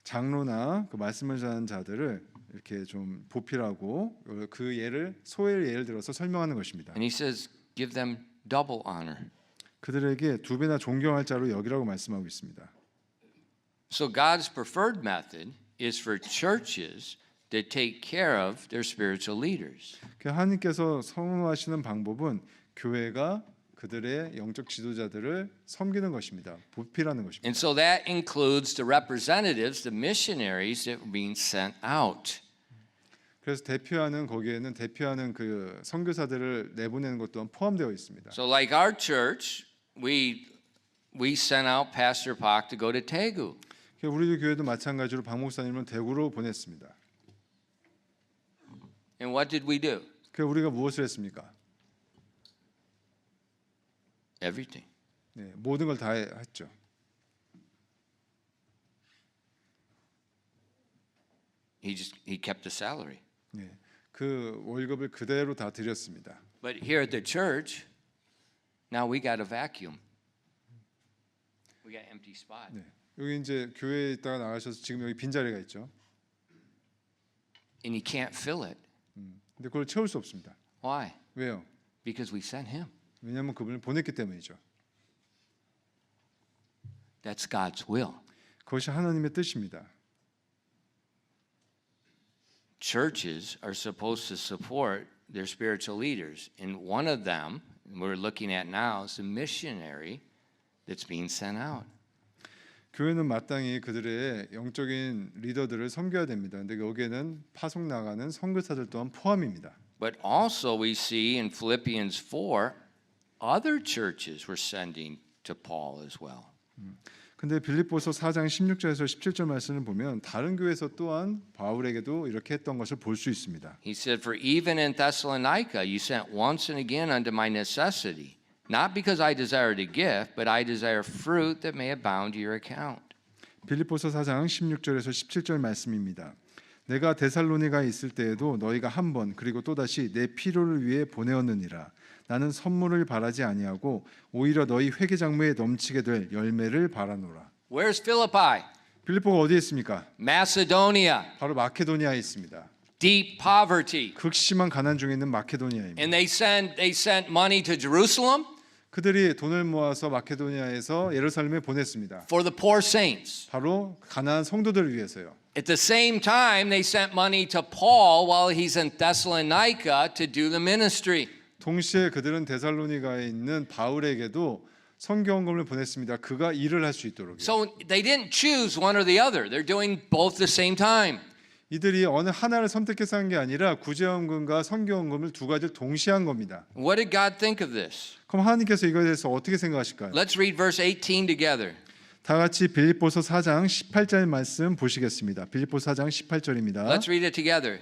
장로나 그 말씀을 전하는 자들을 이렇게 좀 보필하고 그 예를 소의 예를 들어서 설명하는 것입니다. And he says, give them double honor. 그들에게 두 배나 존경할 자로 여기라고 말씀하고 있습니다. So God's preferred method is for churches to take care of their spiritual leaders. 하나님께서 선호하시는 방법은 교회가 그들의 영적 지도자들을 섬기는 것입니다. 보필하는 것입니다. And so that includes the representatives, the missionaries that were being sent out. 그래서 거기에는 대표하는 그 선교사들을 내보내는 것 또한 포함되어 있습니다. So like our church, we sent out Pastor Pak to go to Daegu. 우리 교회도 마찬가지로 박 목사님을 대구로 보냈습니다. And what did we do? 우리가 무엇을 했습니까? Everything. 네, 모든 걸 다 했죠. He kept the salary. 네, 그 월급을 그대로 다 드렸습니다. But here at the church, now we got a vacuum. We got empty spot. 네, 여기 이제 교회에 있다가 나가셔서 지금 여기 빈 자리가 있죠. And you can't fill it. 근데 그걸 채울 수 없습니다. Why? 왜요? Because we sent him. 왜냐하면 그분을 보냈기 때문이죠. That's God's will. 그것이 하나님의 뜻입니다. Churches are supposed to support their spiritual leaders. And one of them, we're looking at now, is the missionary that's being sent out. 교회는 마땅히 그들의 영적인 리더들을 섬겨야 됩니다. 근데 여기에는 파송 나가는 선교사들 또한 포함입니다. But also we see in Philippians 4, other churches were sending to Paul as well. 근데 빌립보서 4장 16절에서 17절 말씀을 보면 다른 교회에서 또한 바울에게도 이렇게 했던 것을 볼 수 있습니다. He said, "For even in Thessalonica you sent once and again unto my necessity, not because I desire a gift, but I desire fruit that may abound to your account." 빌립보서 4장 16절에서 17절 말씀입니다. 내가 데살로니가에 있을 때에도 너희가 한 번 그리고 또다시 내 필요를 위해 보내었느니라. 나는 선물을 바라지 아니하고 오히려 너희 회개장부에 넘치게 될 열매를 바라노라. Where's Philippi? 빌립보가 어디에 있습니까? Macedonia. 바로 마케도니아에 있습니다. Deep poverty. 극심한 가난 중에 있는 마케도니아입니다. And they sent money to Jerusalem 그들이 돈을 모아서 마케도니아에서 예루살렘에 보냈습니다. for the poor saints. 바로 가난한 성도들을 위해서요. At the same time, they sent money to Paul while he's in Thessalonica to do the ministry. 동시에 그들은 데살로니가에 있는 바울에게도 선교원금을 보냈습니다. 그가 일을 할 수 있도록. So they didn't choose one or the other. They're doing both the same time. 이들이 어느 하나를 선택해서 한 게 아니라 구제원금과 선교원금을 두 가지를 동시에 한 겁니다. What did God think of this? 그럼 하나님께서 이거에 대해서 어떻게 생각하실까요? Let's read verse 18 together. 다 같이 빌립보서 4장 18절 말씀 보시겠습니다. 빌립보서 4장 18절입니다. Let's read it together.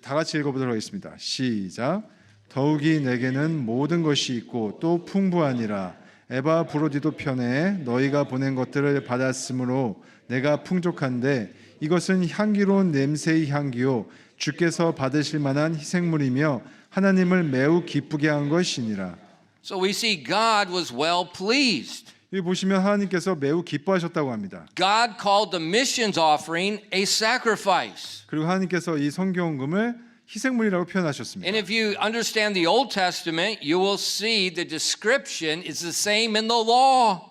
다 같이 읽어보도록 하겠습니다. 시작. 더욱이 내게는 모든 것이 있고 또 풍부하니라. 에바 브로디도 편에 너희가 보낸 것들을 받았으므로 내가 풍족한데 이것은 향기로운 냄새의 향기요 주께서 받으실 만한 희생물이며 하나님을 매우 기쁘게 한 것이니라. So we see God was well pleased. 여기 보시면 하나님께서 매우 기뻐하셨다고 합니다. God called the missions offering a sacrifice. 그리고 하나님께서 이 선교원금을 희생물이라고 표현하셨습니다. And if you understand the Old Testament, you will see the description is the same in the law.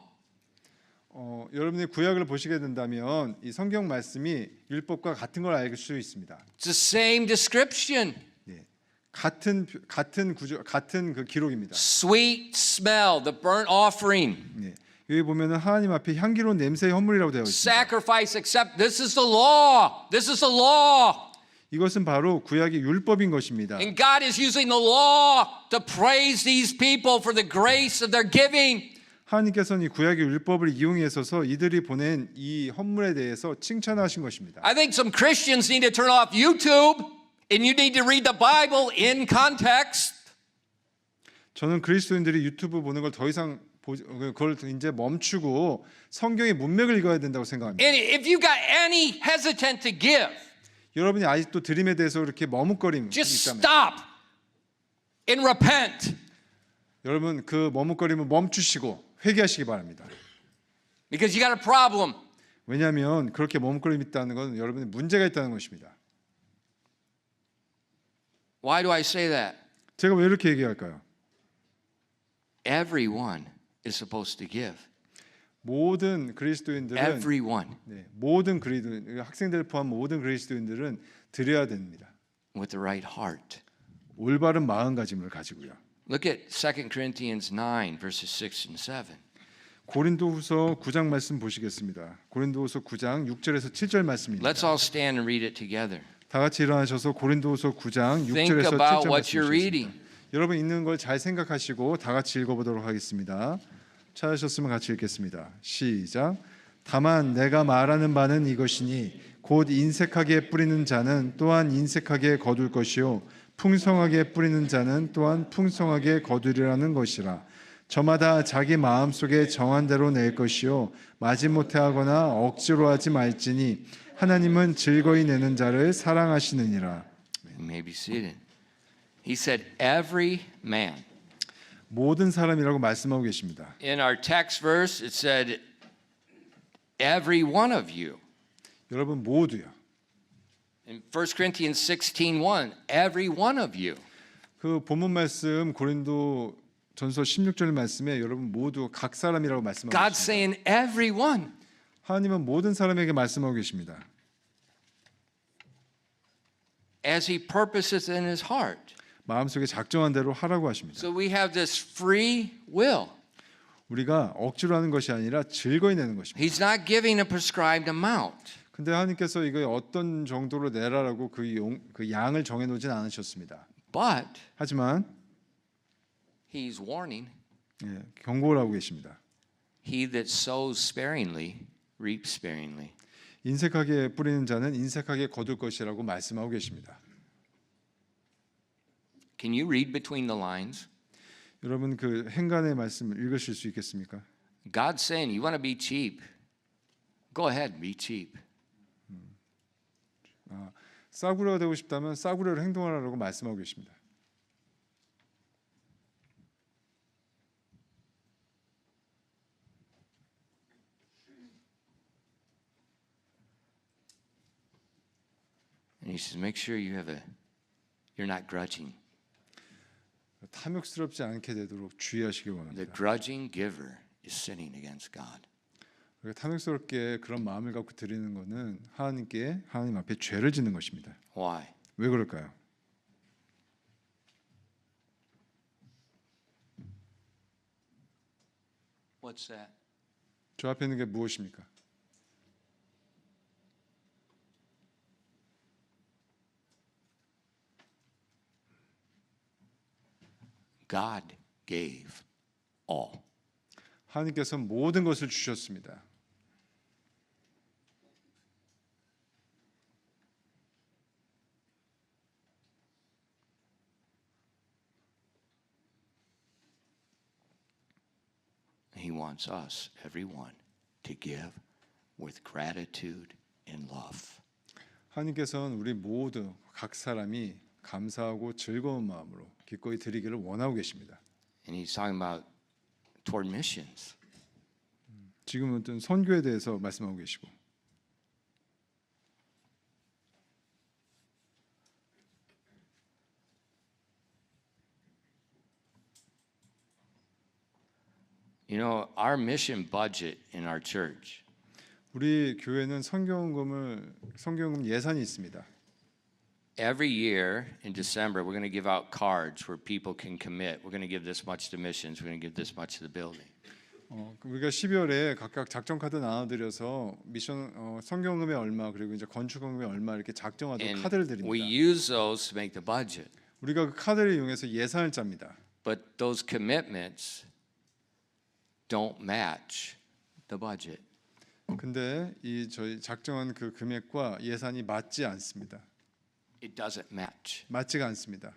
여러분이 구약을 보시게 된다면 이 성경 말씀이 율법과 같은 걸 알 수 있습니다. It's the same description. 네. 같은 구조, 같은 그 기록입니다. Sweet smell, the burnt offering. 네. 여기 보면은 하나님 앞에 향기로운 냄새의 헌물이라고 되어 있습니다. Sacrifice except this is the law. This is the law. 이것은 바로 구약의 율법인 것입니다. And God is using the law to praise these people for the grace of their giving. 하나님께서는 이 구약의 율법을 이용해서 이들이 보낸 이 헌물에 대해서 칭찬하신 것입니다. I think some Christians need to turn off YouTube and you need to read the Bible in context. 저는 그리스도인들이 유튜브 보는 걸 더 이상 그걸 이제 멈추고 성경의 문맥을 읽어야 된다고 생각합니다. And if you got any hesitant to give, 여러분이 아직도 드림에 대해서 이렇게 머뭇거림이 just 있다면 stop and repent. 여러분 그 머뭇거림을 멈추시고 회개하시기 바랍니다. Because you got a problem. 왜냐하면 그렇게 머뭇거림이 있다는 건 여러분이 문제가 있다는 것입니다. Why do I say that? 제가 왜 이렇게 얘기할까요? Everyone is supposed to give. 모든 그리스도인들은 Everyone 모든 그리스도인 학생들 포함 모든 그리스도인들은 드려야 됩니다. with the right heart. 올바른 마음가짐을 가지고요. Look at 2 Corinthians 9 verses 6 and 7. 고린도후서 9장 말씀 보시겠습니다. 고린도후서 9장 6절에서 7절 말씀입니다. Let's all stand and read it together. 다 같이 일어나셔서 고린도후서 9장 Think 6절에서 about 7절 what you're 말씀 reading. 보시겠습니다. 여러분 읽는 걸 잘 생각하시고 다 같이 읽어보도록 하겠습니다. 찾으셨으면 같이 읽겠습니다. 시작. 다만 내가 말하는 바는 이것이니 곧 인색하게 뿌리는 자는 또한 인색하게 거둘 것이요 풍성하게 뿌리는 자는 또한 풍성하게 거두리라는 것이라. 저마다 자기 마음속에 정한 대로 낼 것이요 마지못해 하거나 억지로 하지 말지니 하나님은 즐거이 내는 자를 사랑하시느니라. You may be seated. He said, every man. 모든 사람이라고 말씀하고 계십니다. In our text verse, it said, every one of you. 여러분 모두요. In 1 Corinthians 16:1, every one of you. 그 본문 말씀 고린도 전서 16절 말씀에 여러분 모두 각 사람이라고 말씀하고 God's 계십니다. saying everyone. 하나님은 모든 사람에게 말씀하고 계십니다. As he purposes in his heart. 마음속에 작정한 대로 하라고 하십니다. So we have this free will. 우리가 억지로 하는 것이 아니라 즐거이 내는 것입니다. He's not giving a prescribed amount. 근데 하나님께서 이거 어떤 정도로 내라라고 그 양을 정해 놓진 않으셨습니다. But 하지만 he's warning. 경고를 하고 계십니다. He that sows sparingly reaps sparingly. 인색하게 뿌리는 자는 인색하게 거둘 것이라고 말씀하고 계십니다. Can you read between the lines? 여러분 그 행간의 말씀을 읽으실 수 있겠습니까? God's saying, you want to be cheap. Go ahead and be cheap. 싸구려가 되고 싶다면 싸구려로 행동하라고 말씀하고 계십니다. And he says, make sure you're not grudging. 탐욕스럽지 않게 되도록 주의하시길 The 원합니다. grudging giver is sinning against God. 탐욕스럽게 그런 마음을 갖고 드리는 것은 하나님 앞에 죄를 짓는 것입니다. Why? 왜 그럴까요? What's that? 저 앞에 있는 게 무엇입니까? God gave all. 하나님께서 모든 것을 주셨습니다. He wants us, everyone, to give with gratitude and love. 하나님께서는 우리 모두 각 사람이 감사하고 즐거운 마음으로 기꺼이 드리기를 원하고 계십니다. And he's talking about toward missions. 지금은 어떤 선교에 대해서 말씀하고 계시고 You know, our mission budget in our church 우리 교회는 선교헌금 예산이 있습니다. every year in December, we're going to give out cards where people can commit. We're going to give this much to missions. We're going to give this much to the building. 우리가 12월에 각각 작정 카드 나눠드려서 미션 선교헌금에 얼마 그리고 이제 건축헌금에 얼마 이렇게 작정하도록 And 카드를 we 드립니다. use those to make the budget. 우리가 그 카드를 이용해서 예산을 짭니다. But those commitments don't match the budget. 근데 이 저희 작정한 그 금액과 예산이 맞지 않습니다. It doesn't match. 맞지가 않습니다.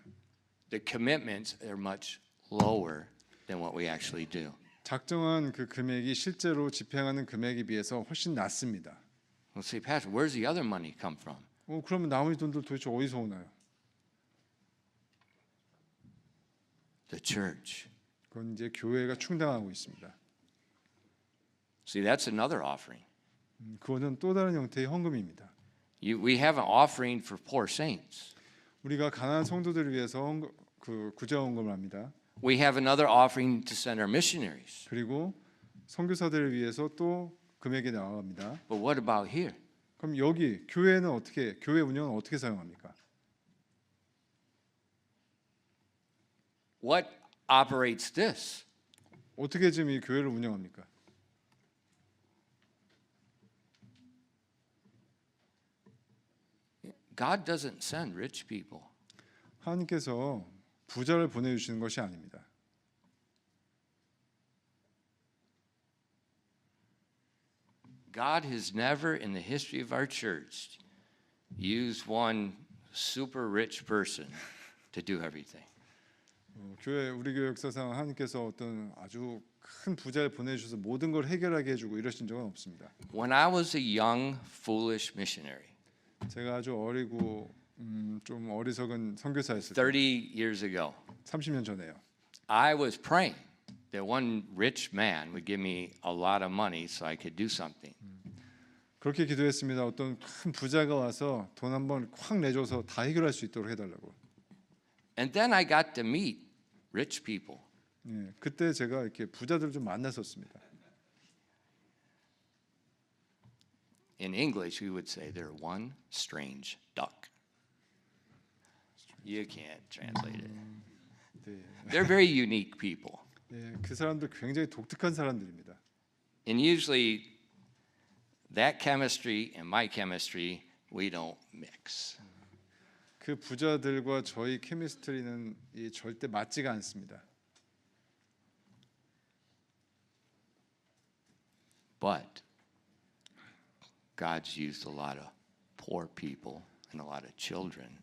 The commitments are much lower than what we actually do. 작정한 그 금액이 실제로 집행하는 금액에 비해서 훨씬 낮습니다. We'll say, Pastor, where's the other money come from? 그러면 나머지 돈들 도대체 어디서 오나요? The church. 그건 이제 교회가 충당하고 있습니다. See, that's another offering. 그거는 또 다른 형태의 헌금입니다. We have an offering for poor saints. 우리가 가난한 성도들을 위해서 그 구제 헌금을 합니다. We have another offering to send our missionaries. 그리고 선교사들을 위해서 또 금액이 나갑니다. But what about here? 그럼 여기 교회 운영은 어떻게 사용합니까? What operates this? 어떻게 지금 이 교회를 운영합니까? God doesn't send rich people. 하나님께서 부자를 보내주시는 것이 아닙니다. God has never in the history of our church used one super rich person to do everything. 우리 교회 역사상 하나님께서 어떤 아주 큰 부자를 보내주셔서 모든 걸 해결하게 해주고 이러신 적은 없습니다. When I was a young, foolish missionary, 제가 아주 어리고 좀 어리석은 선교사였을 때 30 years ago, 30년 전에요. I was praying that one rich man would give me a lot of money so I could do something. 그렇게 기도했습니다. 어떤 큰 부자가 와서 돈 한번 콱 내줘서 다 해결할 수 있도록 해달라고. And then I got to meet rich people. 예, 그때 제가 이렇게 부자들 좀 만났었습니다. In English, we would say they're one strange duck. You can't translate it. 네, They're very unique people. 예, 그 사람들 굉장히 독특한 사람들입니다. And usually that chemistry and my chemistry, we don't mix. 그 부자들과 저희 케미스트리는 절대 맞지가 않습니다. But God's used a lot of poor people and a lot of children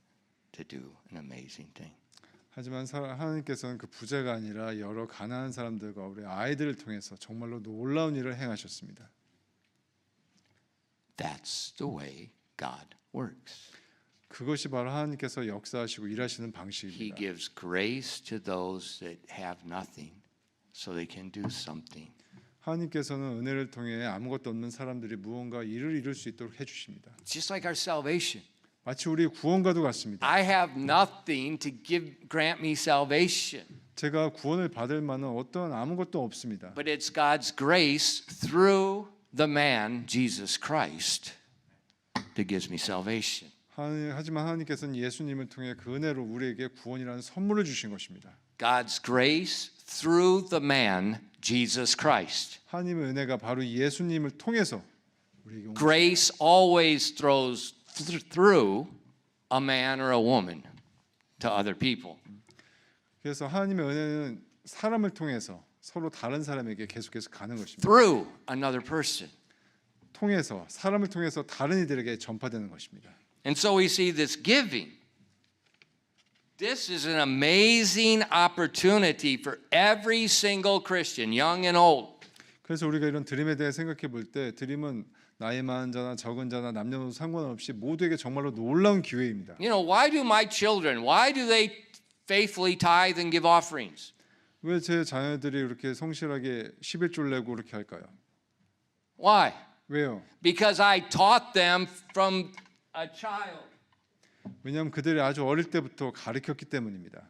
to do an amazing thing. 하지만 하나님께서는 그 부자가 아니라 여러 가난한 사람들과 우리 아이들을 통해서 정말로 놀라운 일을 행하셨습니다. That's the way God works. 그것이 바로 하나님께서 역사하시고 일하시는 He 방식입니다. gives grace to those that have nothing so they can do something. 하나님께서는 은혜를 통해 아무것도 없는 사람들이 무언가 일을 이룰 수 있도록 해주십니다. Just like our salvation. 마치 우리 구원과도 같습니다. I have nothing to grant me salvation. 제가 구원을 받을 만한 어떤 아무것도 없습니다. But it's God's grace through the man Jesus Christ that gives me salvation. 하지만 하나님께서는 예수님을 통해 그 은혜로 우리에게 구원이라는 선물을 주신 것입니다. God's grace through the man Jesus Christ. 하나님의 은혜가 바로 예수님을 통해서 우리에게 온 것입니다. Grace always throws through a man or a woman to other people. 그래서 하나님의 은혜는 사람을 통해서 서로 다른 사람에게 계속해서 가는 것입니다. Through another person. 통해서 사람을 통해서 다른 이들에게 전파되는 것입니다. And so we see this giving. This is an amazing opportunity for every single Christian, young and old. 그래서 우리가 이런 드림에 대해 생각해 볼 때 드림은 나이 많은 자나 적은 자나 남녀노소 상관없이 모두에게 정말로 놀라운 기회입니다. You know, why do my children, why do they faithfully tithe and give offerings? 왜 제 자녀들이 이렇게 성실하게 11조를 내고 그렇게 할까요? Why? 왜요? Because I taught them from a child. 왜냐하면 그들이 아주 어릴 때부터 가르쳤기 때문입니다.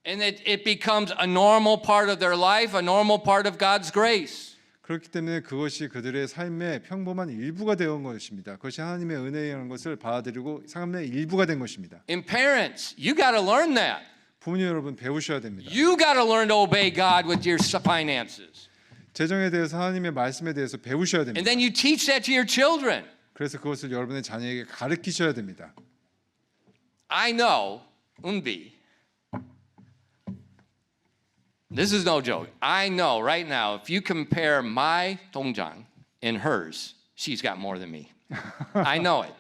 And it becomes a normal part of their life, a normal part of God's grace. 그렇기 때문에 그것이 그들의 삶의 평범한 일부가 되어 것입니다. 그것이 하나님의 은혜라는 것을 받아들이고 삶의 일부가 된 것입니다. And parents, you got to learn that. 부모님 여러분 배우셔야 됩니다. You got to learn to obey God with your finances. 재정에 대해서 하나님의 말씀에 대해서 배우셔야 And 됩니다. then you teach that to your children. 그래서 그것을 여러분의 자녀에게 가르치셔야 됩니다. I know, Unbi, this is no joke. I know right now, if you compare my 동장 and hers, she's got more than me. I know it.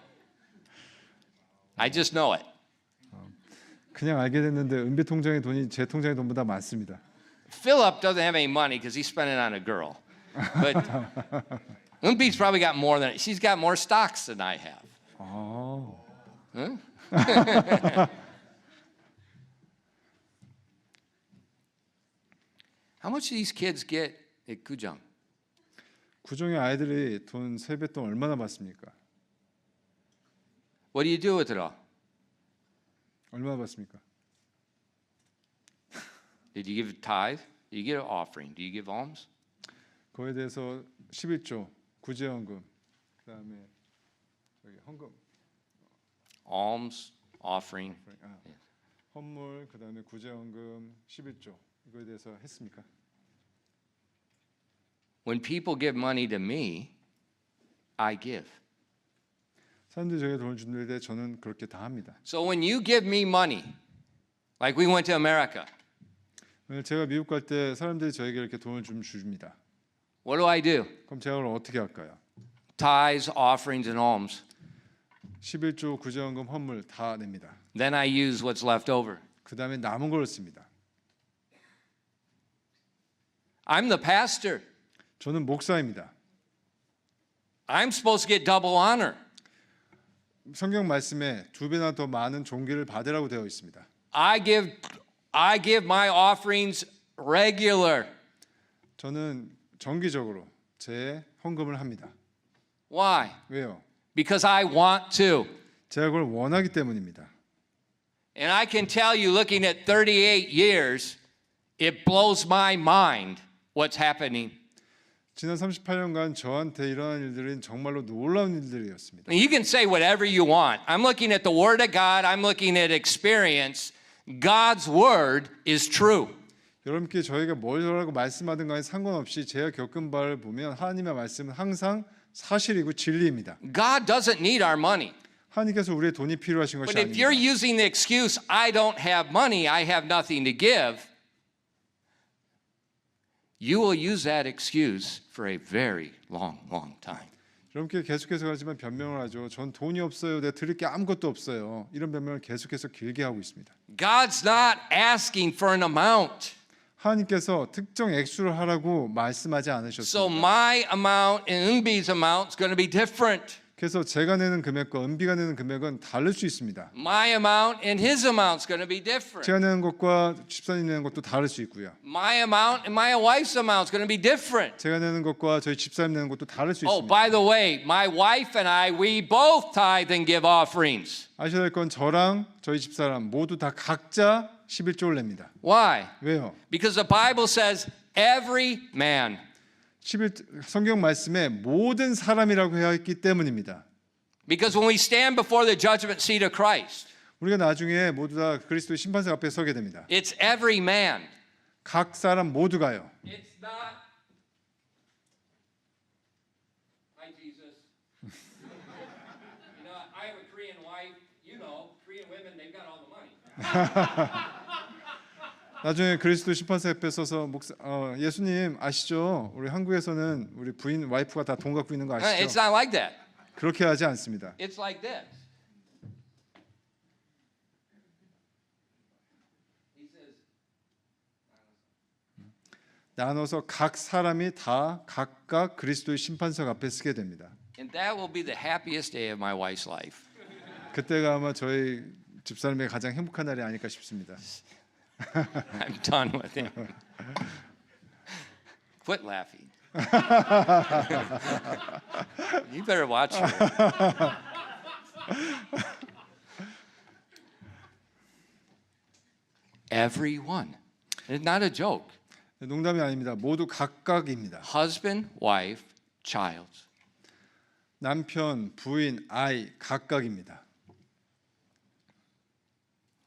I just know it. 그냥 알게 됐는데 은비 통장의 돈이 제 통장의 돈보다 많습니다. Philip doesn't have any money because he spent it on a girl. But Unbi's probably got more than, she's got more stocks than I have. Huh? How much do these kids get at Gujang? 구종의 아이들이 돈 세뱃돈 얼마나 받습니까? What do you do with it all? 얼마나 받습니까? Did you give a tithe? Do you give an offering? Do you give alms? 그거에 대해서 11조 구제헌금 그다음에 여기 헌금 Alms, offering. 헌물 그다음에 구제헌금 11조 이거에 대해서 했습니까? When people give money to me, I give. 사람들이 저에게 돈을 주는 데 저는 그렇게 다 합니다. So when you give me money, like we went to America, 제가 미국 갈 때 사람들이 저에게 이렇게 돈을 좀 줍니다. what do I do? 그럼 제가 그걸 어떻게 할까요? Tithes, offerings, and alms. 11조 구제헌금 헌물 다 냅니다. Then I use what's left over. 그다음에 남은 걸 씁니다. I'm the pastor. 저는 목사입니다. I'm supposed to get double honor. 성경 말씀에 두 배나 더 많은 존귀를 받으라고 되어 있습니다. I give my offerings regular. 저는 정기적으로 제 헌금을 합니다. Why? 왜요? Because I want to. 제가 그걸 원하기 때문입니다. And I can tell you, looking at 38 years, it blows my mind what's happening. 지난 38년간 저한테 일어난 일들은 정말로 놀라운 일들이었습니다. You can say whatever you want. I'm looking at the Word of God. I'm looking at experience. God's Word is true. 여러분께 저희가 뭐라고 말씀하든 간에 상관없이 제가 겪은 바를 보면 하나님의 말씀은 항상 사실이고 진리입니다. God doesn't need our money. 하나님께서 우리의 돈이 필요하신 것이 But if you're 아닙니다. using the excuse, I don't have money, I have nothing to give, you will use that excuse for a very long, long time. 여러분께 계속해서 하지만 변명을 하죠. 전 돈이 없어요. 내가 드릴 게 아무것도 없어요. 이런 변명을 계속해서 길게 하고 있습니다. God's not asking for an amount. 하나님께서 특정 액수를 하라고 말씀하지 So 않으셨습니다. my amount and Unbi's amount is going to be different. 그래서 제가 내는 금액과 은비가 내는 금액은 다를 수 있습니다. My amount and his amount's going to be different. 제가 내는 것과 집사님 내는 것도 다를 수 있고요. My amount and my wife's amount's going to be different. 제가 내는 것과 저희 집사님 내는 것도 다를 수 Oh, 있습니다. by the way, my wife and I, we both tithe and give offerings. 아셔야 될 건 저랑 저희 집사람 모두 다 각자 11조를 냅니다. Why? 왜요? Because the Bible says every man. 11 성경 말씀에 모든 사람이라고 되어 있기 때문입니다. Because when we stand before the judgment seat of Christ, 우리가 나중에 모두 다 그리스도의 심판석 앞에 서게 됩니다. it's every man. 각 사람 모두가요. It's not. Hi, Jesus. You know, I have a Korean wife. You know, Korean women, they've got all the money. 나중에 그리스도 심판석 앞에 서서 예수님 아시죠? 우리 한국에서는 우리 부인 와이프가 다 돈 갖고 있는 거 It's 아시죠? not like that. 그렇게 하지 않습니다. It's like this. He says, 나눠서 각 사람이 다 각각 그리스도의 심판석 앞에 서게 됩니다. and that will be the happiest day of my wife's life. 그때가 아마 저희 집사람의 가장 행복한 날이 아닐까 싶습니다. I'm done with him. Quit laughing. You better watch her. Everyone. It's not a joke. 농담이 아닙니다. 모두 각각입니다. Husband, wife, child. 남편, 부인, 아이 각각입니다.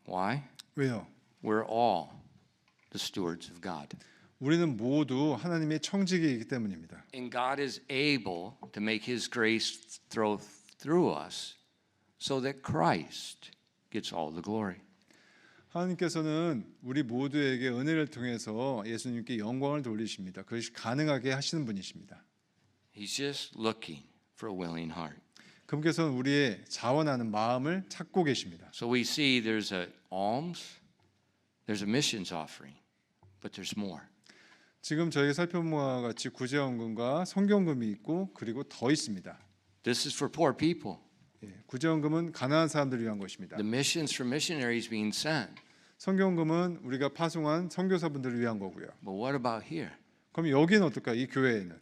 Why? 왜요? We're all the stewards of God. 우리는 모두 하나님의 청지기이기 때문입니다. And God is able to make his grace flow through us so that Christ gets all the glory. 하나님께서는 우리 모두에게 은혜를 통해서 예수님께 영광을 돌리십니다. 그것이 가능하게 하시는 분이십니다. He's just looking for a willing heart. 그분께서는 우리의 자원하는 마음을 찾고 계십니다. So we see there's a alms, there's a missions offering, but there's more. 지금 저희가 살펴본 것과 같이 구제원금과 성경금이 있고 그리고 더 있습니다. This is for poor people. 구제원금은 가난한 사람들을 위한 것입니다. The missions for missionaries being sent. 성경금은 우리가 파송한 선교사분들을 위한 거고요. But what about here? 그럼 여기는 어떨까? 이 교회에는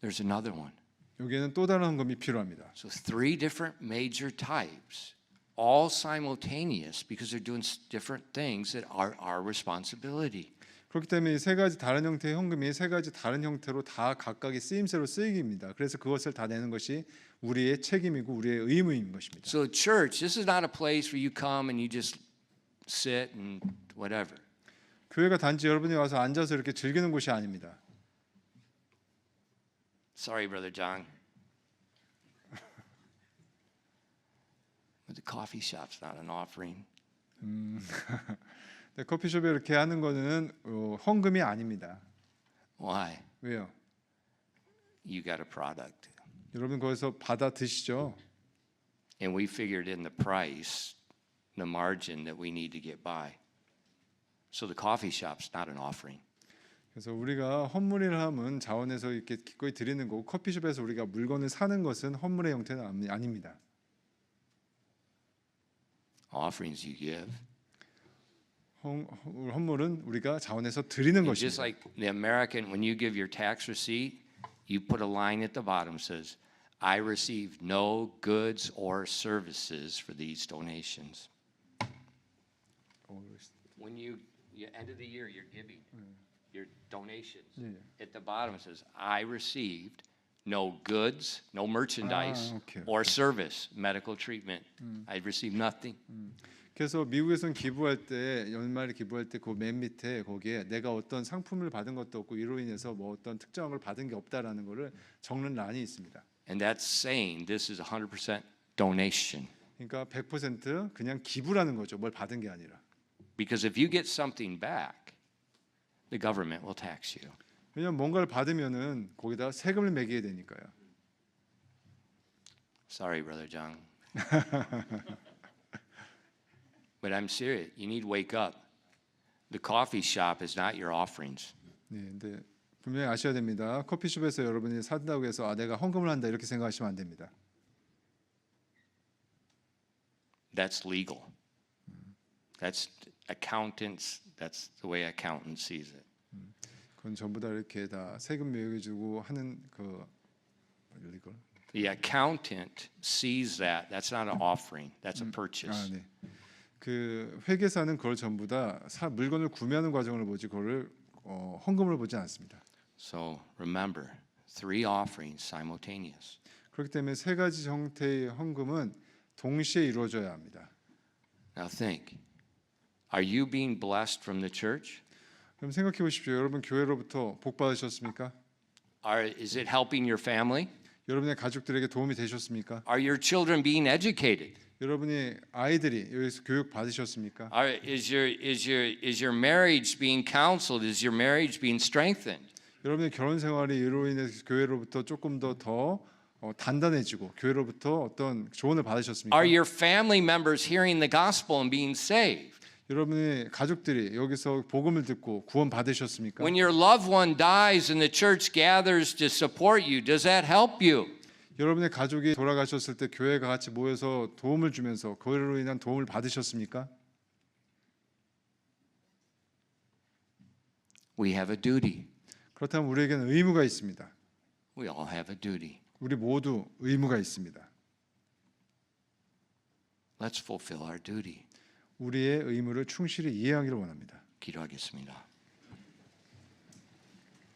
There's another one. 여기에는 또 다른 헌금이 필요합니다. So three different major types, all simultaneous because they're doing different things that are our responsibility. 그렇기 때문에 이 세 가지 다른 형태의 헌금이 세 가지 다른 형태로 다 각각의 쓰임새로 쓰이기입니다. 그래서 그것을 다 내는 것이 우리의 책임이고 우리의 의무인 것입니다. So church, this is not a place where you come and you just sit and whatever. 교회가 단지 여러분이 와서 앉아서 이렇게 즐기는 곳이 아닙니다. Sorry, Brother John. But the coffee shop's not an offering. 네, 커피숍에 이렇게 하는 거는 헌금이 아닙니다. Why? 왜요? You got a product. 여러분 거기서 받아 드시죠. And we figured in the price, the margin that we need to get by. So the coffee shop's not an offering. 그래서 우리가 헌물이라 함은 자원에서 이렇게 기꺼이 드리는 거고 커피숍에서 우리가 물건을 사는 것은 헌물의 형태는 아닙니다. Offerings you give. 헌물은 우리가 자원에서 드리는 And just 것입니다. like the American, when you give your tax receipt, you put a line at the bottom says, I received no goods or services for these donations. When you end of the year, you're giving your donations. At the bottom it says, I received no goods, no merchandise, okay. or service, medical treatment. I received nothing. 그래서 미국에서는 기부할 때 연말에 기부할 때 그 맨 밑에 거기에 내가 어떤 상품을 받은 것도 없고 이로 인해서 뭐 어떤 특정한 걸 받은 게 없다라는 거를 적는 란이 있습니다. And that's saying this is 100% donation. 그러니까 100% 그냥 기부라는 거죠. 뭘 받은 게 아니라. Because if you get something back, the government will tax you. 왜냐하면 뭔가를 받으면은 거기다 세금을 매기게 되니까요. Sorry, Brother John. But I'm serious. You need to wake up. The coffee shop is not your offerings. 네, 근데 분명히 아셔야 됩니다. 커피숍에서 여러분이 산다고 해서 내가 헌금을 한다 이렇게 생각하시면 안 됩니다. That's legal. That's accountants. That's the way accountants sees it. 그건 전부 다 이렇게 다 세금 매겨주고 하는 그 이걸. The accountant sees that. That's not an offering. That's a purchase. 네. 그 회계사는 그걸 전부 다 물건을 구매하는 과정을 보지 그거를 헌금을 보지 않습니다. So remember, 3 offerings simultaneous. 그렇기 때문에 3가지 형태의 헌금은 동시에 이루어져야 합니다. Now think. Are you being blessed from the church? 그럼 생각해 보십시오. 여러분 교회로부터 복 받으셨습니까? Is it helping your family? 여러분의 가족들에게 도움이 되셨습니까? Are your children being educated? 여러분이 아이들이 여기서 교육 받으셨습니까? Is your marriage being counseled? Is your marriage being strengthened? 여러분의 결혼 생활이 이로 인해서 교회로부터 조금 더 단단해지고 교회로부터 어떤 조언을 받으셨습니까? Are your family members hearing the gospel and being saved? 여러분의 가족들이 여기서 복음을 듣고 구원 받으셨습니까? When your loved one dies and the church gathers to support you, does that help you? 여러분의 가족이 돌아가셨을 때 교회가 같이 모여서 도움을 주면서 그로 인한 도움을 받으셨습니까? We have a duty. 그렇다면 우리에게는 의무가 있습니다. We all have a duty. 우리 모두 의무가 있습니다. Let's fulfill our duty. 우리의 의무를 충실히 이해하기를 원합니다. 기도하겠습니다.